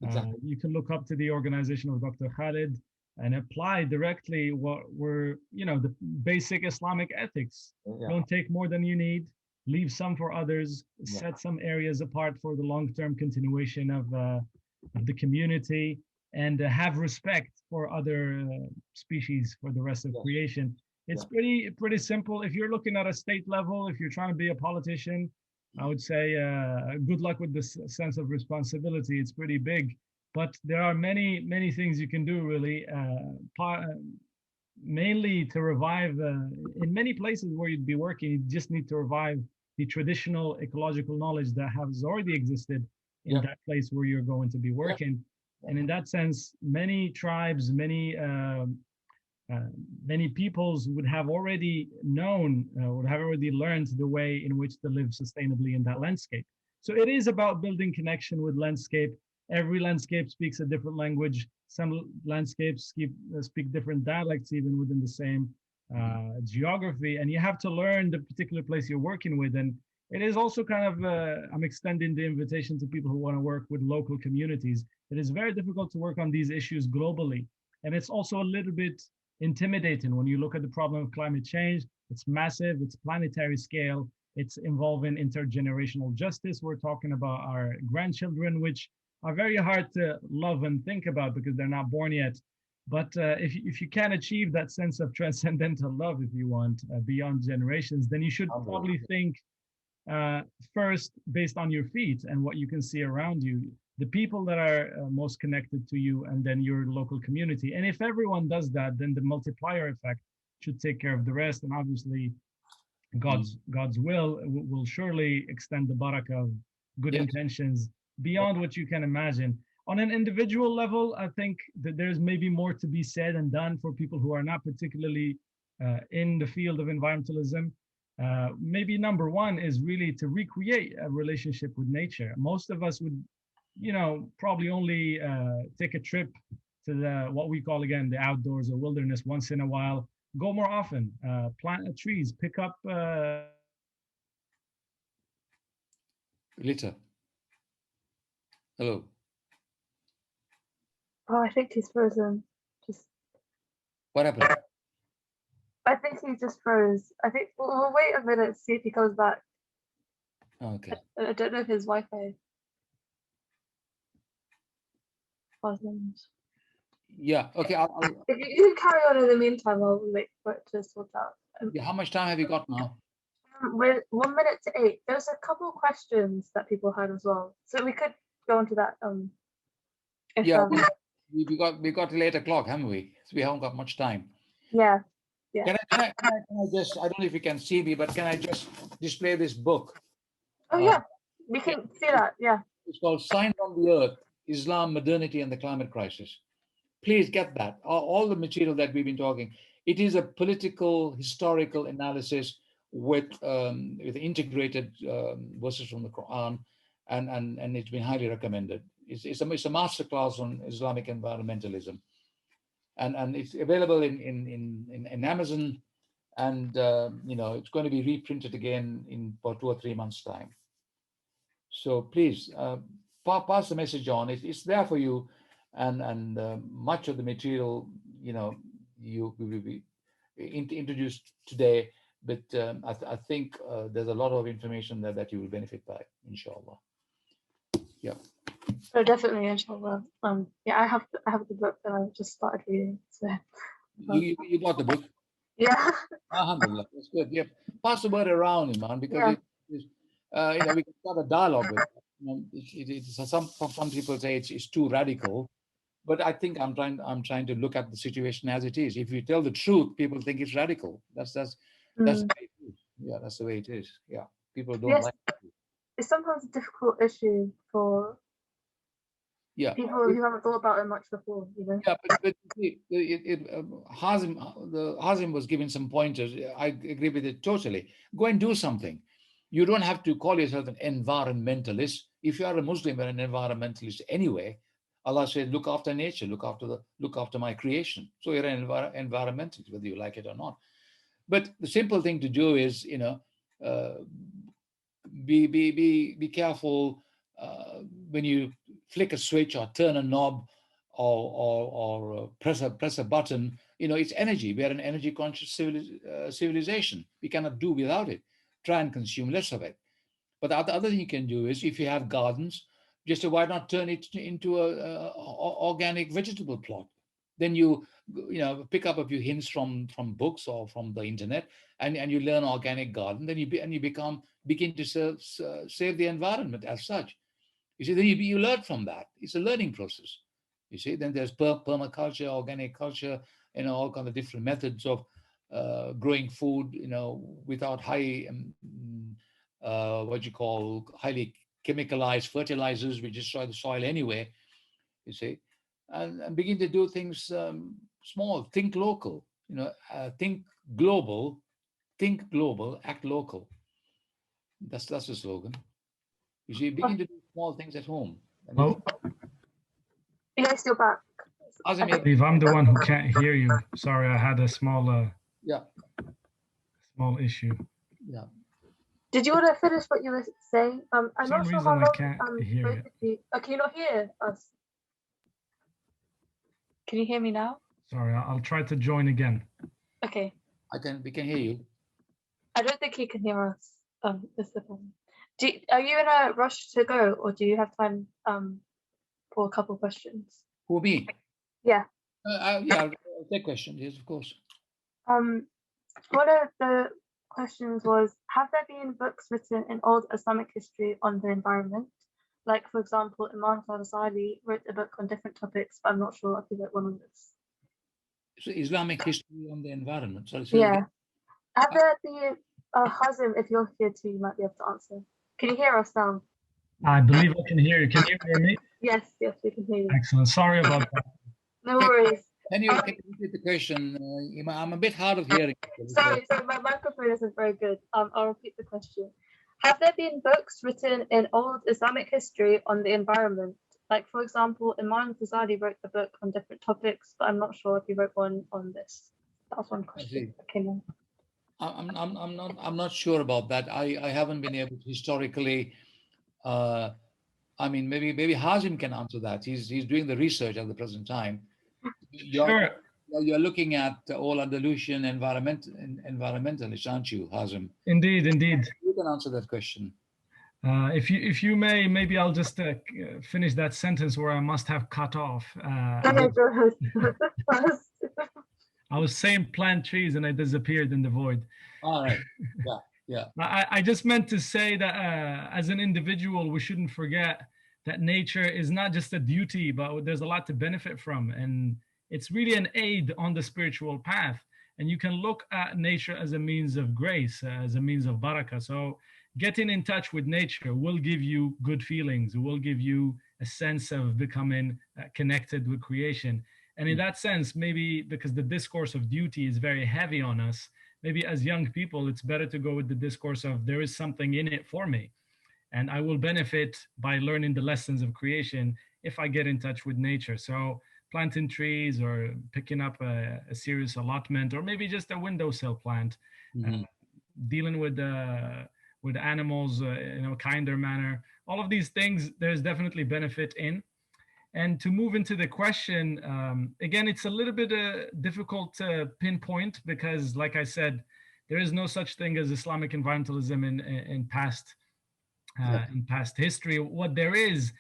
Exactly. You can look up to the organization of Dr. Khalid and apply directly what were, the basic Islamic ethics. Yeah. Don't take more than you need, leave some for others, set some areas apart for the long-term continuation of the community, and have respect for other species for the rest of creation. It's pretty simple. If you're looking at a state level, if you're trying to be a politician, I would say good luck with this sense of responsibility. It's pretty big, but there are many things you can do really. Mainly to revive, in many places where you'd be working, you just need to revive the traditional ecological knowledge that has already existed in Yeah. that place where you're going to be Yeah. working. And in that sense, many tribes, uh, many peoples would have already known, would have already learned the way in which to live sustainably in that landscape. So it is about building connection with landscape. Every landscape speaks a different language. Some landscapes speak different dialects even within the same geography, and you have to learn the particular place you're working with. And it is also kind of, I'm extending the invitation to people who want to work with local communities. It is very difficult to work on these issues globally. And it's also a little bit intimidating when you look at the problem of climate change. It's massive, it's planetary scale, it's involving intergenerational justice. We're talking about our grandchildren, which are very hard to love and think about because they're not born yet. But if you can achieve that sense of transcendental love, if you want, beyond generations, then you should probably think first based on your feet and what you can see around you, the people that are most connected to you, and then your local community. And if everyone does that, then the multiplier effect should take care of the rest. And obviously, God's will surely extend the barakah of good Yes. intentions beyond what you can imagine. On an individual level, I think that there's maybe more to be said and done for people who are not particularly in the field of environmentalism. Maybe number one is really to recreate a relationship with nature. Most of us would, probably only take a trip to the what we call again the outdoors or wilderness once in a while. Go more often, plant trees, pick up. Litter. Hello. Oh, I think he's frozen. Just, What happened? I think he just froze. I think we'll wait a minute to see if he comes back. Okay. I don't know if his Wi-Fi buttons. Yeah. Okay. If you can carry on in the meantime, while we wait for it to sort out. Yeah, how much time have you got now? We're 1 minute to 8. There's a couple of questions that people had as well, so we could go into that. If, Yeah, we got till 8 o'clock, haven't we? So we haven't got much time. yeah. Can I just, I don't know if you can see me, but can I just display this book? Oh yeah, we can see that. Yeah. It's called Signs on the Earth, Islam, Modernity, and the Climate Crisis. Please get that. All the material that we've been talking. It is a political, historical analysis with integrated verses from the Quran, and it's been highly recommended. It's a masterclass on Islamic environmentalism, and it's available in Amazon, and it's going to be reprinted again in about 2 or 3 months' time. So please pass the message on. It's there for you, and much of the material you will be introduced today. But I think there's a lot of information there that you will benefit by, inshallah. Yeah. Oh, definitely, inshallah. Yeah, I have the book that I just started reading. So. You bought the book? Yeah. Alhamdulillah, that's good. Yeah, pass the word around, Iman, because we can start a dialogue with it. Some people say it's too radical, but I think I'm trying to look at the situation as it is. If you tell the truth, people think it's radical. That's the way it is. Yeah, that's the way it is. Yeah, people don't like it. It's sometimes a difficult issue for people who haven't thought about it much before. Yeah, but Hazim was giving some pointers. I agree with it totally. Go and do something. You don't have to call yourself an environmentalist. If you are a Muslim, you're an environmentalist anyway. Allah said, look after nature, look after my creation. So you're an environmentalist, whether you like it or not. But the simple thing to do is, be careful when you flick a switch or turn a knob or press a button. It's energy. We are an energy conscious civilization. We cannot do without it. Try and consume less of it. But the other thing you can do is, if you have gardens, just why not turn it into a organic vegetable plot? Then you pick up a few hints from books or from the internet, and you learn organic garden. Then you begin to save the environment as such. You see, then you learn from that. It's a learning process. You see, then there's permaculture, organic culture, all kinds of different methods of growing food, without high, what you call, highly chemicalized fertilizers, which destroy the soil anyway. You see, and begin to do things small. Think local. Think global, act local. That's the slogan. You see, begin to do small things at home. Oh, yes, you're back. I believe I'm the one who can't hear you. Sorry, I had a small small issue. Yeah. Did you want to finish what you were saying? I'm For some reason I can't hear it. Can you not hear us? Can you hear me now? Sorry, I'll try to join again. Okay. We can hear you. I don't think he can hear us. That's the problem. Are you in a rush to go, or do you have time for a couple of questions? Who, me? Yeah. I'll take questions. Yes, of course. One of the questions was, have there been books written in old Islamic history on the environment? Like, for example, Imam Fazlun wrote a book on different topics, but I'm not sure if he wrote one on this. So Islamic history on the environment. Sorry, yeah. Have there been, Hazim, if you're here too, you might be able to answer. Can you hear us now? I believe I can hear you. Can you hear me? Yes, we can hear you. Excellent. Sorry about that. No worries. Can you repeat the question? I'm a bit hard of hearing. Sorry, my microphone isn't very good. I'll repeat the question. Have there been books written in old Islamic history on the environment? Like, for example, Imam Fazlun wrote a book on different topics, but I'm not sure if he wrote one on this. That was one question that came in. I'm not sure about that. I haven't been able to historically. Maybe Hazim can answer that. He's doing the research at the present time. Sure. You're looking at all Andalusian environmentalists, aren't you, Hazim? Indeed. You can answer that question. If you may, maybe I'll just finish that sentence where I must have cut off. I was saying plant trees and I disappeared in the void. All right. Yeah. I just meant to say that as an individual, we shouldn't forget that nature is not just a duty, but there's a lot to benefit from. And it's really an aid on the spiritual path. And you can look at nature as a means of grace, as a means of barakah. So getting in touch with nature will give you good feelings. It will give you a sense of becoming connected with creation. And in that sense, maybe because the discourse of duty is very heavy on us, maybe as young people, it's better to go with the discourse of there is something in it for me. And I will benefit by learning the lessons of creation if I get in touch with nature. So planting trees or picking up a serious allotment, or maybe just a windowsill plant, dealing with animals in a kinder manner. All of these things, there's definitely benefit in. And to move into the question, again, it's a little bit difficult to pinpoint because, like I said, there is no such thing as Islamic environmentalism in past history. What there is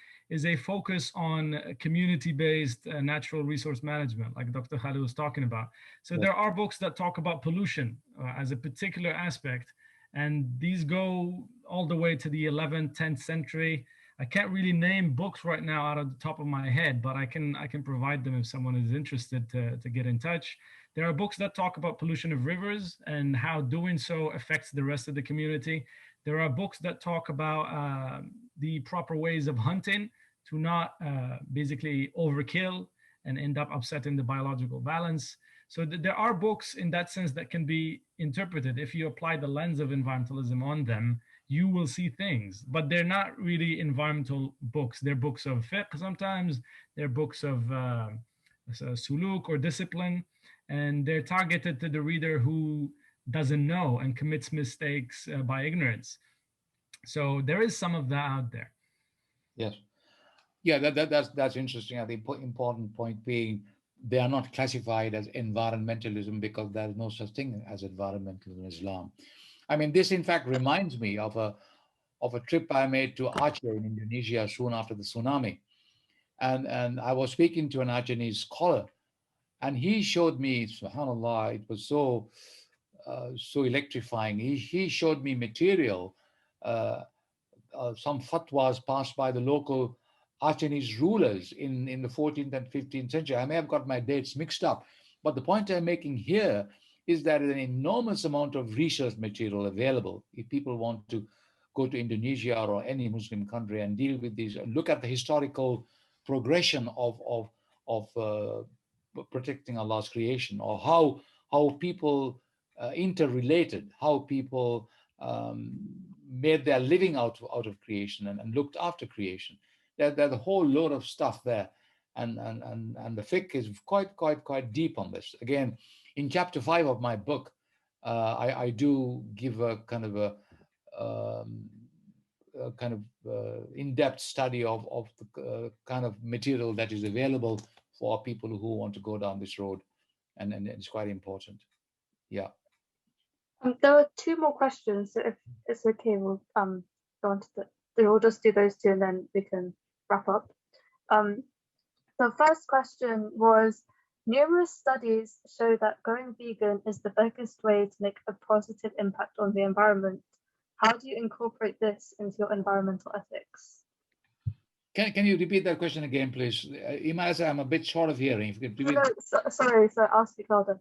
a focus on community-based natural resource management, like Dr. Khalid was talking about. So there are books that talk about pollution as a particular aspect, and these go all the way to the 11th, 10th century. I can't really name books right now out of the top of my head, but I can provide them if someone is interested to get in touch. There are books that talk about pollution of rivers and how doing so affects the rest of the community. There are books that talk about the proper ways of hunting to not basically overkill and end up upsetting the biological balance. So there are books in that sense that can be interpreted. If you apply the lens of environmentalism on them, you will see things, but they're not really environmental books. They're books of fiqh sometimes, they're books of suluk or discipline, and they're targeted to the reader who doesn't know and commits mistakes by ignorance. So there is some of that out there. Yes. Yeah, that's interesting. I think important point being they are not classified as environmentalism because there's no such thing as environmentalism in Islam. I mean, this in fact reminds me of a trip I made to Aceh in Indonesia soon after the tsunami. And I was speaking to an Acehese scholar, And he showed me, subhanallah, it was so so electrifying. He showed me material, uh, some fatwas passed by the local Achinese rulers in the 14th and 15th century. I may have got my dates mixed up, but the point I'm making here is that an enormous amount of research material available if people want to go to Indonesia or any Muslim country and deal with these, look at the historical progression of protecting Allah's creation, or how people interrelated, how people um, made their living out of creation and looked after creation. There's a whole load of stuff there. And the fiqh is quite deep on this. Again, in chapter 5 of my book, I do give a kind of um, in-depth study of the kind of material that is available for people who want to go down this road, and it's quite important. Yeah. There are two more questions, so if it's okay, we'll go on to we'll just do those two and then we can wrap up. The first question was, numerous studies show that going vegan is the biggest way to make a positive impact on the environment. How do you incorporate this into your environmental ethics? Can you repeat that question again, please? Imaz, I'm a bit short of hearing. If you could repeat. Sorry, so I'll speak louder.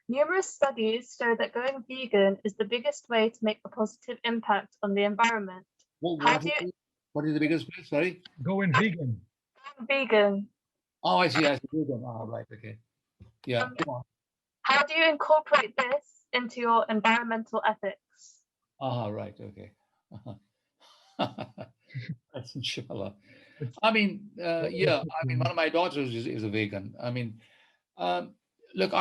Numerous studies show that going vegan is the biggest way to make a positive impact on the environment. What is the biggest place? Sorry? Going vegan. Vegan. Oh, I see. Vegan. Oh, right. Okay. Yeah. Come on. How do you incorporate this into your environmental ethics? Right. Okay. That's inshallah. I mean, yeah. I mean, one of my daughters is a vegan. I mean, look,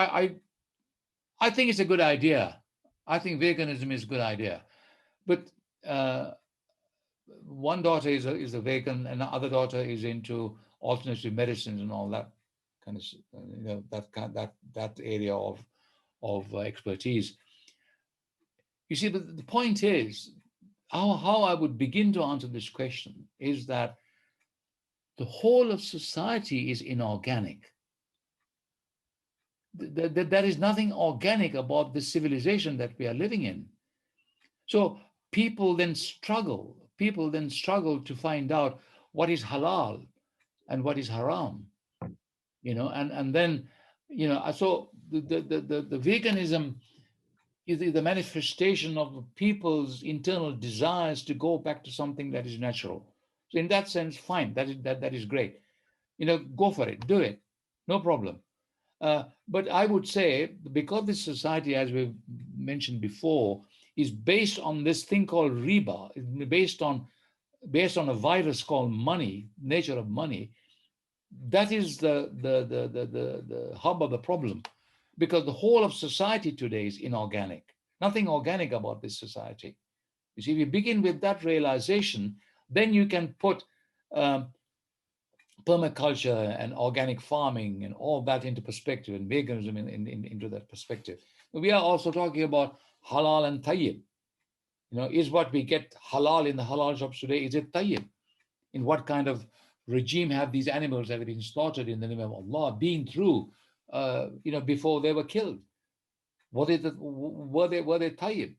I think it's a good idea. I think veganism is a good idea, but one daughter is a vegan, and the other daughter is into alternative medicines and all that kind of that area of expertise. You see, but the point is, how I would begin to answer this question is that the whole of society is inorganic. There is nothing organic about the civilization that we are living in. So people then struggle to find out what is halal and what is haram, and then, so the veganism is the manifestation of people's internal desires to go back to something that is natural. So in that sense, fine, that is great. Go for it, do it, no problem. But I would say, because this society, as we've mentioned before, is based on this thing called riba, based on a virus called money, nature of money, that is the hub of the problem, because the whole of society today is inorganic. Nothing organic about this society. You see, if you begin with that realization, then you can put permaculture and organic farming and all that into perspective, and veganism into that perspective. We are also talking about halal and tayyib. Is what we get halal in the halal shops today, is it tayyib? In what kind of regime have these animals that have been slaughtered in the name of Allah been through, before they were killed? Were they tayyib?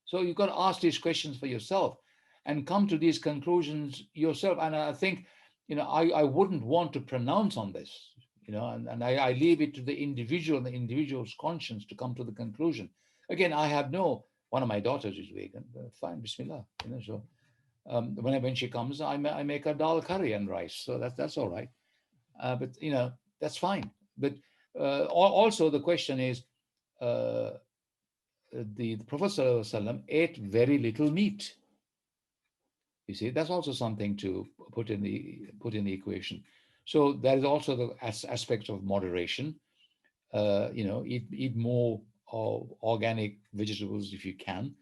So you've got to ask these questions for yourself and come to these conclusions yourself. And I think, I wouldn't want to pronounce on this, and I leave it to the individual and the individual's conscience to come to the conclusion. Again, one of my daughters is vegan. Fine, bismillah. So when she comes, I make a dal curry and rice. So that's all right. But that's fine. But also the question is, the Prophet ﷺ ate very little meat. You see, that's also something to put in the equation. So there is also the aspect of moderation. Eat more organic vegetables if you can,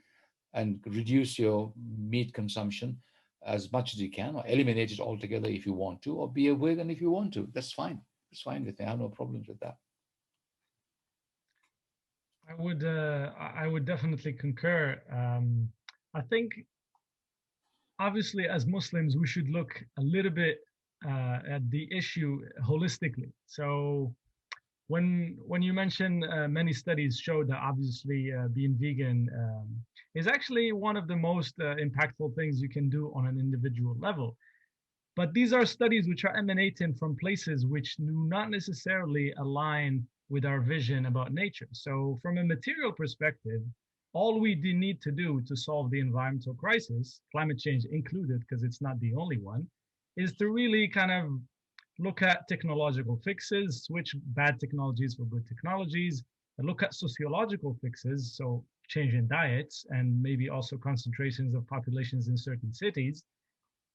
and reduce your meat consumption as much as you can, or eliminate it altogether if you want to, or be a vegan if you want to. That's fine. It's fine with me. I have no problems with that. I would definitely concur. I think, obviously, as Muslims, we should look a little bit at the issue holistically. So when you mention many studies show that obviously being vegan is actually one of the most impactful things you can do on an individual level. But these are studies which are emanating from places which do not necessarily align with our vision about nature. So from a material perspective, all we need to do to solve the environmental crisis, climate change included, because it's not the only one, is to really kind of look at technological fixes, switch bad technologies for good technologies, and look at sociological fixes, so changing diets and maybe also concentrations of populations in certain cities.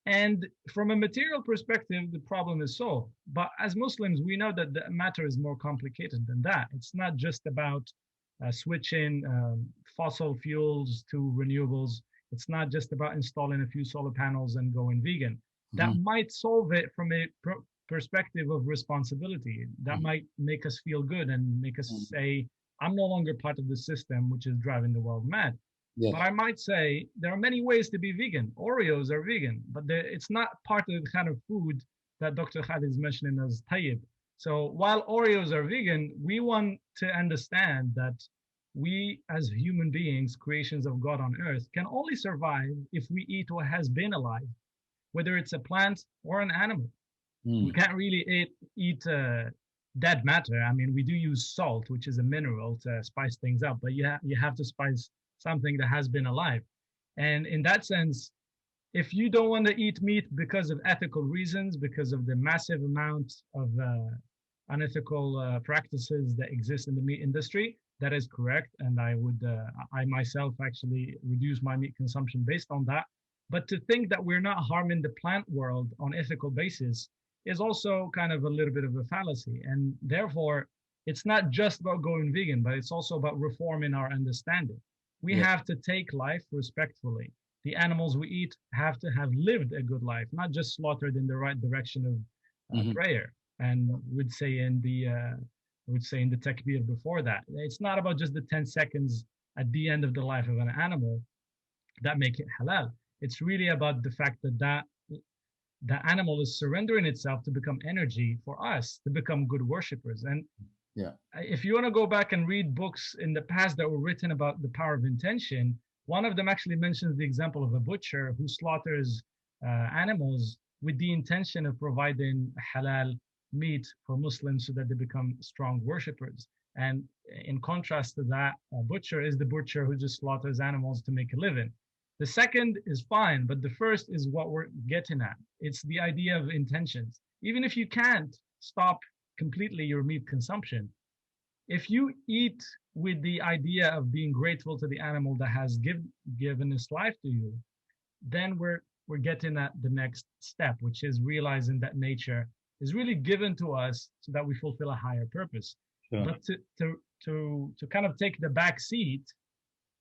And from a material perspective, the problem is solved. But as Muslims, we know that the matter is more complicated than that. It's not just about switching fossil fuels to renewables. It's not just about installing a few solar panels and going vegan. That might solve it from a perspective of responsibility. That might make us feel good and make us say, I'm no longer part of the system which is driving the world mad. Yes. But I might say there are many ways to be vegan. Oreos are vegan, but it's not part of the kind of food that Dr. Khalid is mentioning as tayyib. So while Oreos are vegan, we want to understand that we as human beings, creations of God on earth, can only survive if we eat what has been alive, whether it's a plant or an animal. We can't really eat dead matter. I mean, we do use salt, which is a mineral, to spice things up, but you have to spice something that has been alive. And in that sense, if you don't want to eat meat because of ethical reasons, because of the massive amount of unethical practices that exist in the meat industry, that is correct. And I myself actually reduce my meat consumption based on that. But to think that we're not harming the plant world on ethical basis is also kind of a little bit of a fallacy. And therefore, it's not just about going vegan, but it's also about reforming our understanding. We have to take life respectfully. The animals we eat have to have lived a good life, not just slaughtered in the right direction of prayer. And would say in the takbir before that. It's not about just the 10 seconds at the end of the life of an animal that make it halal. It's really about the fact that the animal is surrendering itself to become energy for us, to become good worshippers. And if you want to go back and read books in the past that were written about the power of intention, one of them actually mentions the example of a butcher who slaughters animals with the intention of providing halal meat for Muslims so that they become strong worshippers. And in contrast to that, a butcher is the butcher who just slaughters animals to make a living. The second is fine, but the first is what we're getting at. It's the idea of intentions. Even if you can't stop completely your meat consumption, if you eat with the idea of being grateful to the animal that has given its life to you, then we're getting at the next step, which is realizing that nature is really given to us so that we fulfill a higher purpose. Sure. But to kind of take the back seat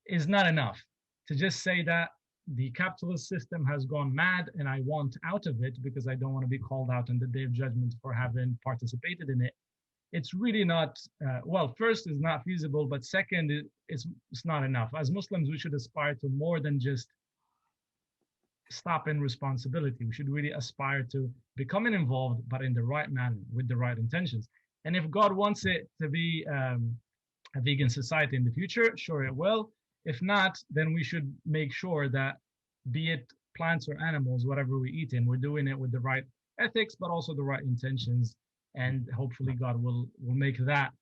is not enough. To just say that the capitalist system has gone mad and I want out of it because I don't want to be called out on the day of judgment for having participated in it. It's really not, well, first, it's not feasible, but second, it's not enough. As Muslims, we should aspire to more than just stopping responsibility. We should really aspire to becoming involved, but in the right manner, with the right intentions. And if God wants it to be a vegan society in the future, sure it will. If not, then we should make sure that, be it plants or animals, whatever we eat in, we're doing it with the right ethics, but also the right intentions. And hopefully God will make that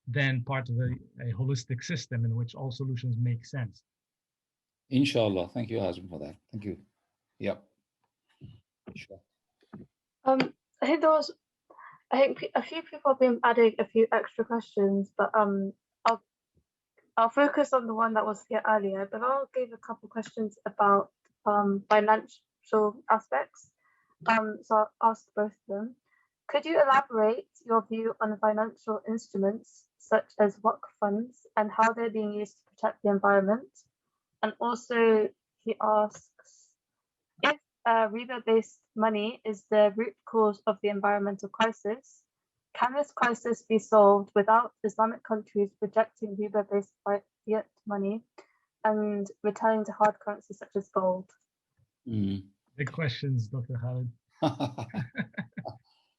then part of a holistic system in which all solutions make sense. Inshallah. Thank you, Hazim, for that. Thank you. Yep. Sure. I think a few people have been adding a few extra questions, but I'll focus on the one that was here earlier, but I'll give a couple questions about financial aspects. So I'll ask both of them. Could you elaborate your view on financial instruments such as waqf funds and how they're being used to protect the environment? And also, he asks, if riba-based money is the root cause of the environmental crisis, can this crisis be solved without Islamic countries rejecting riba-based fiat money and returning to hard currency such as gold? Big questions, Dr. Khalid.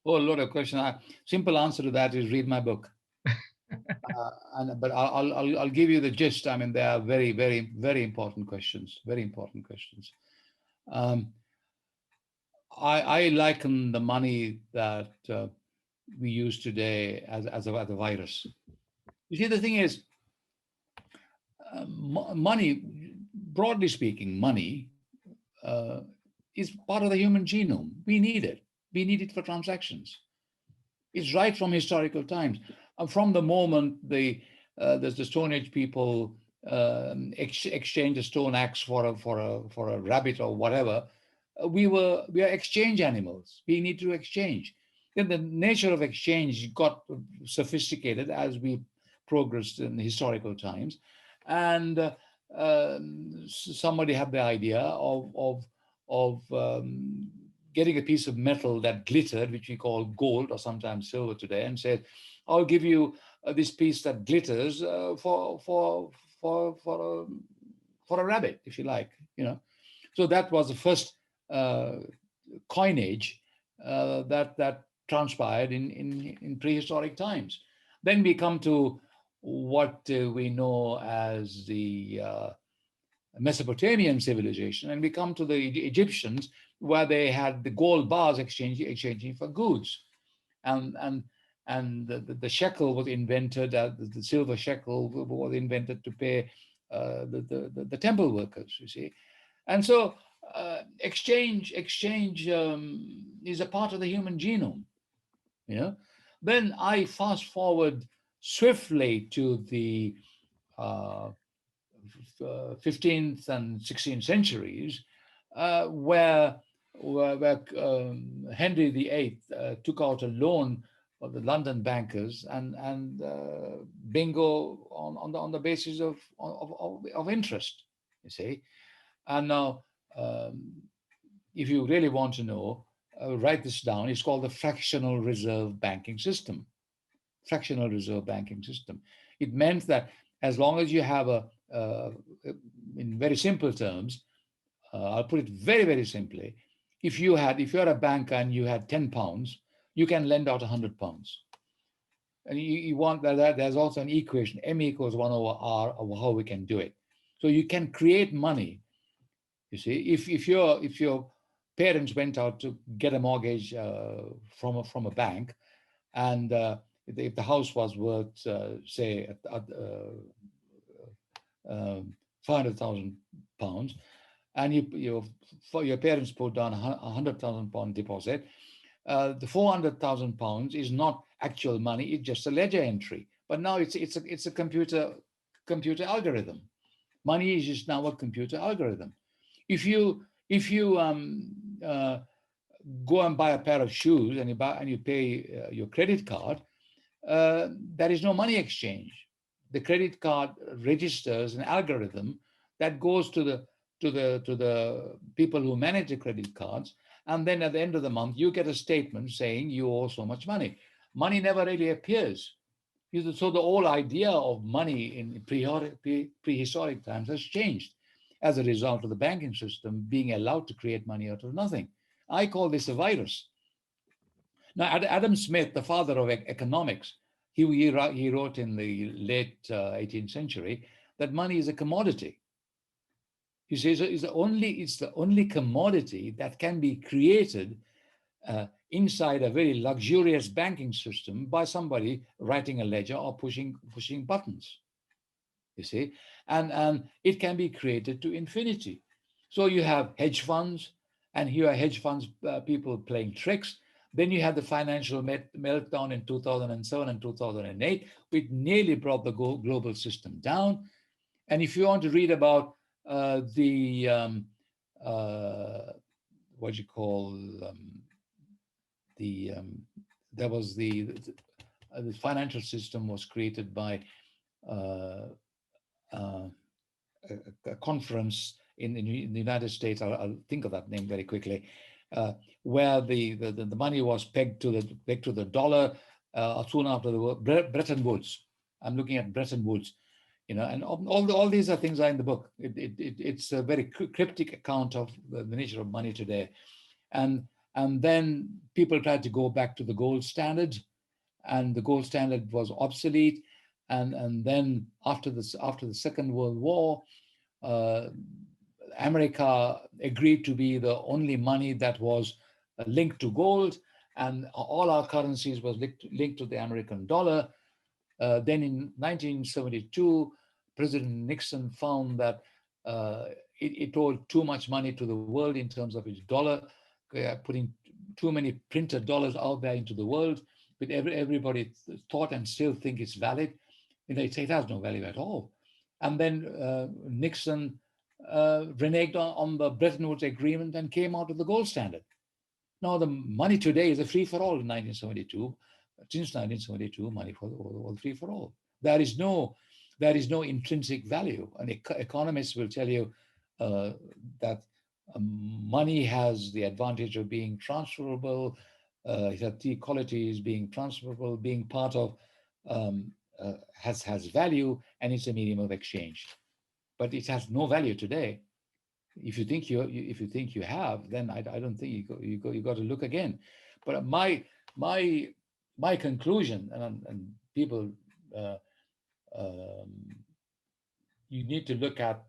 Oh, a lot of questions. Simple answer to that is read my book. But I'll give you the gist. I mean, they are very, very, very important questions. Very important questions. I liken the money that we use today as a virus. You see, the thing is, money, broadly speaking, money is part of the human genome. We need it. We need it for transactions. It's right from historical times. From the moment there's the Stone Age people exchange a stone axe for a rabbit or whatever, we are exchange animals. We need to exchange. Then the nature of exchange got sophisticated as we progressed in historical times, and somebody had the idea of getting a piece of metal that glittered, which we call gold or sometimes silver today, and said, "I'll give you this piece that glitters for a rabbit, if you like." So that was the first coinage that transpired in prehistoric times. Then we come to what we know as the Mesopotamian civilization, and we come to the Egyptians, where they had the gold bars exchanging for goods, and the shekel was invented. The silver shekel was invented to pay the temple workers. You see, and so exchange is a part of the human genome. Then I fast forward swiftly to the 15th and 16th centuries, where Henry VIII took out a loan for the London bankers, and bingo on the basis of interest. You see, and now if you really want to know, write this down. It's called the fractional reserve banking system. Fractional reserve banking system. It meant that as long as you have in very simple terms, I'll put it very, very simply. If you're a banker and you had £10, you can lend out £100. And you want that. There's also an equation, M equals 1 over R, of how we can do it. So you can create money. You see, if your parents went out to get a mortgage from a bank, and if the house was worth, say, £500,000, and your parents put down £100,000 deposit, the £400,000 is not actual money; it's just a ledger entry. But now it's a computer algorithm. Money is just now a computer algorithm. If you go and buy a pair of shoes and you pay your credit card, there is no money exchange. The credit card registers an algorithm that goes to the people who manage the credit cards, and then at the end of the month you get a statement saying you owe so much money. Money never really appears. So the whole idea of money in prehistoric times has changed as a result of the banking system being allowed to create money out of nothing. I call this a virus. Now, Adam Smith, the father of economics, he wrote in the late 18th century that money is a commodity. He says it's the only commodity that can be created inside a very luxurious banking system by somebody writing a ledger or pushing buttons. You see, and it can be created to infinity. So you have hedge funds, and here are hedge funds people playing tricks. Then you had the financial meltdown in 2007 and 2008, which nearly brought the global system down. And if you want to read about the financial system was created by a conference in the United States. I'll think of that name very quickly, where the money was pegged to the dollar soon after the war. Bretton Woods. I'm looking at Bretton Woods, and all these are things are in the book. It's a very cryptic account of the nature of money today, and then people tried to go back to the gold standard, and the gold standard was obsolete. and then after the Second World War, America agreed to be the only money that was linked to gold, and all our currencies was linked to the American dollar. Then in 1972, President Nixon found that it owed too much money to the world in terms of its dollar, putting too many printed dollars out there into the world, but everybody thought and still think it's valid. And they say it has no value at all. And then Nixon reneged on the Bretton Woods Agreement and came out with the gold standard. Now the money today is a free for all in 1972. Since 1972, money for all free for all. There is no intrinsic value. And economists will tell you that money has the advantage of being transferable, that the equality is being transferable, being part of, has value, and it's a medium of exchange. But it has no value today. If you think you have, then I don't think you got to look again. But my conclusion, and people, you need to look at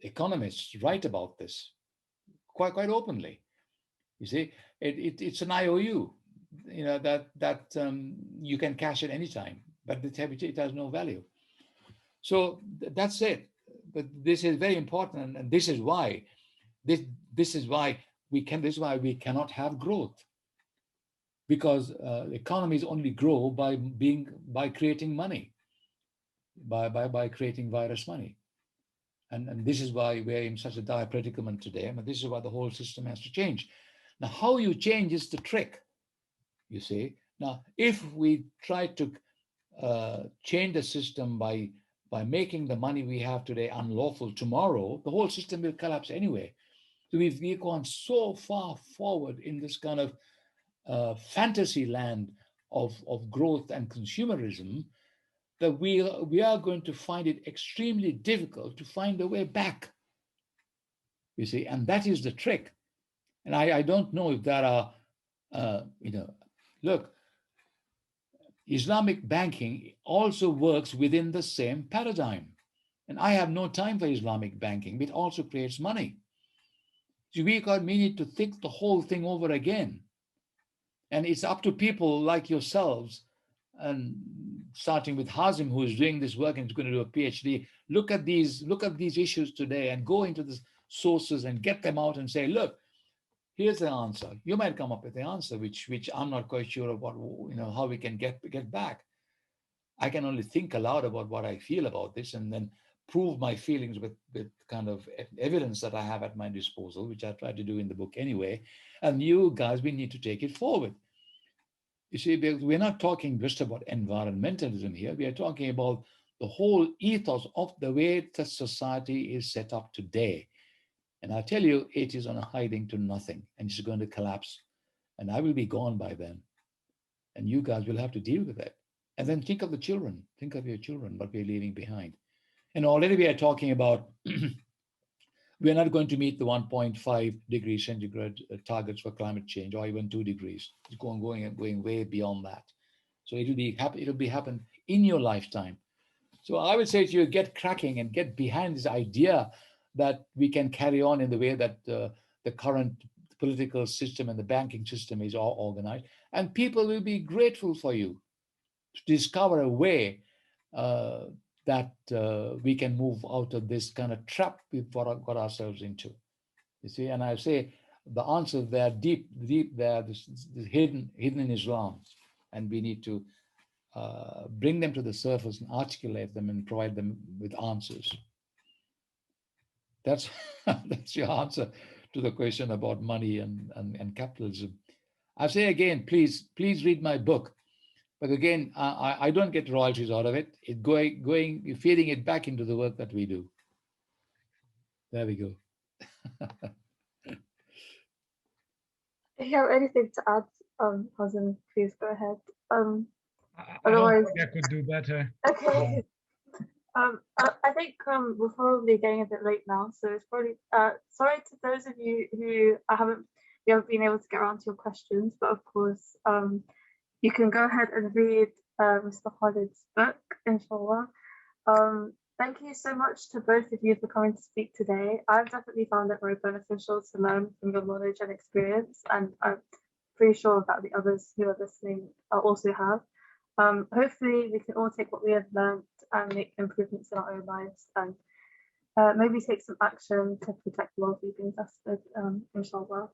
economists write about this quite openly. You see, it's an IOU, you know, that you can cash at any time, but it has no value. So that's it. But this is very important, and this is why we cannot have growth, because economies only grow by creating money, by creating virus money. And this is why we're in such a dire predicament today. I mean, this is why the whole system has to change. Now, how you change is the trick, you see. Now, if we try to change the system by making the money we have today unlawful tomorrow, the whole system will collapse anyway. So we've gone so far forward in this kind of fantasy land of growth and consumerism that we are going to find it extremely difficult to find a way back, you see, and that is the trick. And I don't know if there are, look, Islamic banking also works within the same paradigm. And I have no time for Islamic banking, but it also creates money. So we need to think the whole thing over again. And it's up to people like yourselves, and starting with Hazim, who is doing this work and is going to do a PhD, look at these issues today and go into the sources and get them out and say, look, here's the answer. You might come up with the answer, which I'm not quite sure about, how we can get back. I can only think aloud about what I feel about this and then prove my feelings with kind of evidence that I have at my disposal, which I try to do in the book anyway. And you guys, we need to take it forward. You see, we're not talking just about environmentalism here. We are talking about the whole ethos of the way the society is set up today. And I tell you, it is on a hiding to nothing, and it's going to collapse. And I will be gone by then. And you guys will have to deal with it. And then think of the children. Think of your children, what we're leaving behind. And already we are talking about we're not going to meet the 1.5 degrees centigrade targets for climate change, or even 2 degrees. It's going way beyond that. So it'll be happen in your lifetime. So I would say to you, get cracking and get behind this idea that we can carry on in the way that the current political system and the banking system is all organized. And people will be grateful for you to discover a way that we can move out of this kind of trap we've got ourselves into. You see, and I say the answers there, deep there, this hidden in Islam, and we need to bring them to the surface and articulate them and provide them with answers. That's your answer to the question about money and capitalism. I say again, please read my book. But again, I don't get royalties out of it. It feeding it back into the work that we do. There we go. If you have anything to add, Hazim, please go ahead. I don't think I could do better. Okay. I think we're probably getting a bit late now, so it's probably sorry to those of you who we haven't been able to get around to your questions, but of course you can go ahead and read Mr. Khalid's book, inshallah. Thank you so much to both of you for coming to speak today. I've definitely found it very beneficial to learn from your knowledge and experience, and I'm pretty sure that the others who are listening also have. Hopefully, we can all take what we have learned and make improvements in our own lives, and maybe take some action to protect the world we've invested, inshallah.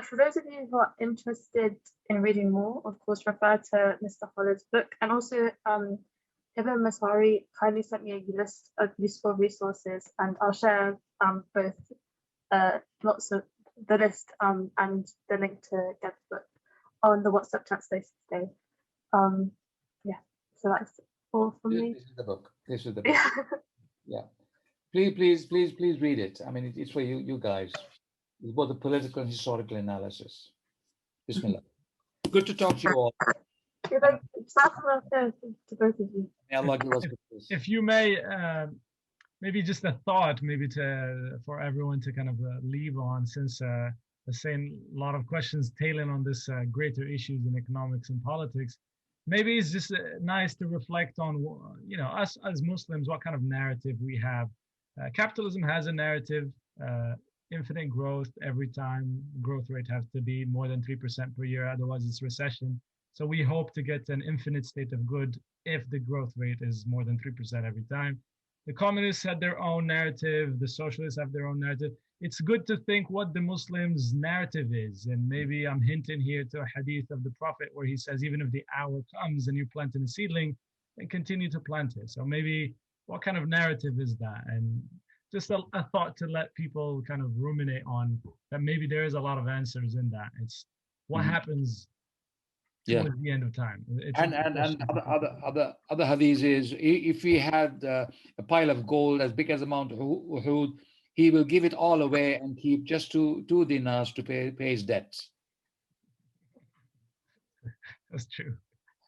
For those of you who are interested in reading more, of course, refer to Mr. Khalid's book, and also Hazim Azghari kindly sent me a list of useful resources, and I'll share both lots of the list and the link to get the book on the WhatsApp chat space today. Yeah, so that's all from me. This is the book. This is the book. Yeah. Please read it. I mean, it's for you guys. It's both the political and historical analysis. Bismillah. Good to talk to you all. To both of you. May Allah give us good peace. If you may, maybe just a thought, maybe for everyone to kind of leave on, since the same lot of questions tailing on this greater issues in economics and politics. Maybe it's just nice to reflect on, us as Muslims, what kind of narrative we have. Capitalism has a narrative, infinite growth every time. Growth rate has to be more than 3% per year, otherwise it's recession. So we hope to get an infinite state of good if the growth rate is more than 3% every time. The communists had their own narrative, the socialists have their own narrative. It's good to think what the Muslims' narrative is. And maybe I'm hinting here to a hadith of the Prophet where he says, even if the hour comes and you're planting a seedling, then continue to plant it. So maybe what kind of narrative is that? And just a thought to let people kind of ruminate on that. Maybe there is a lot of answers in that. It's what happens towards the end of time. And other hadith is, if he had a pile of gold as big as the Mount Uhud, he will give it all away and keep just 2 dinars to pay his debts. That's true.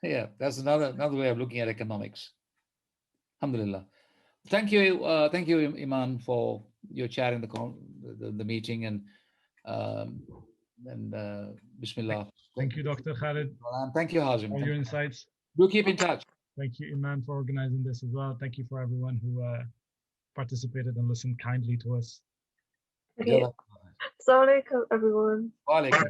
Yeah, that's another way of looking at economics. Alhamdulillah. Thank you, Iman, for your chatting the meeting, and Bismillah. Thank you, Dr. Khalid. Thank you, Hazim. For your insights. Do keep in touch. Thank you, Iman, for organizing this as well. Thank you for everyone who participated and listened kindly to us. Okay. Assalamu alaikum, everyone. Wa alaikum.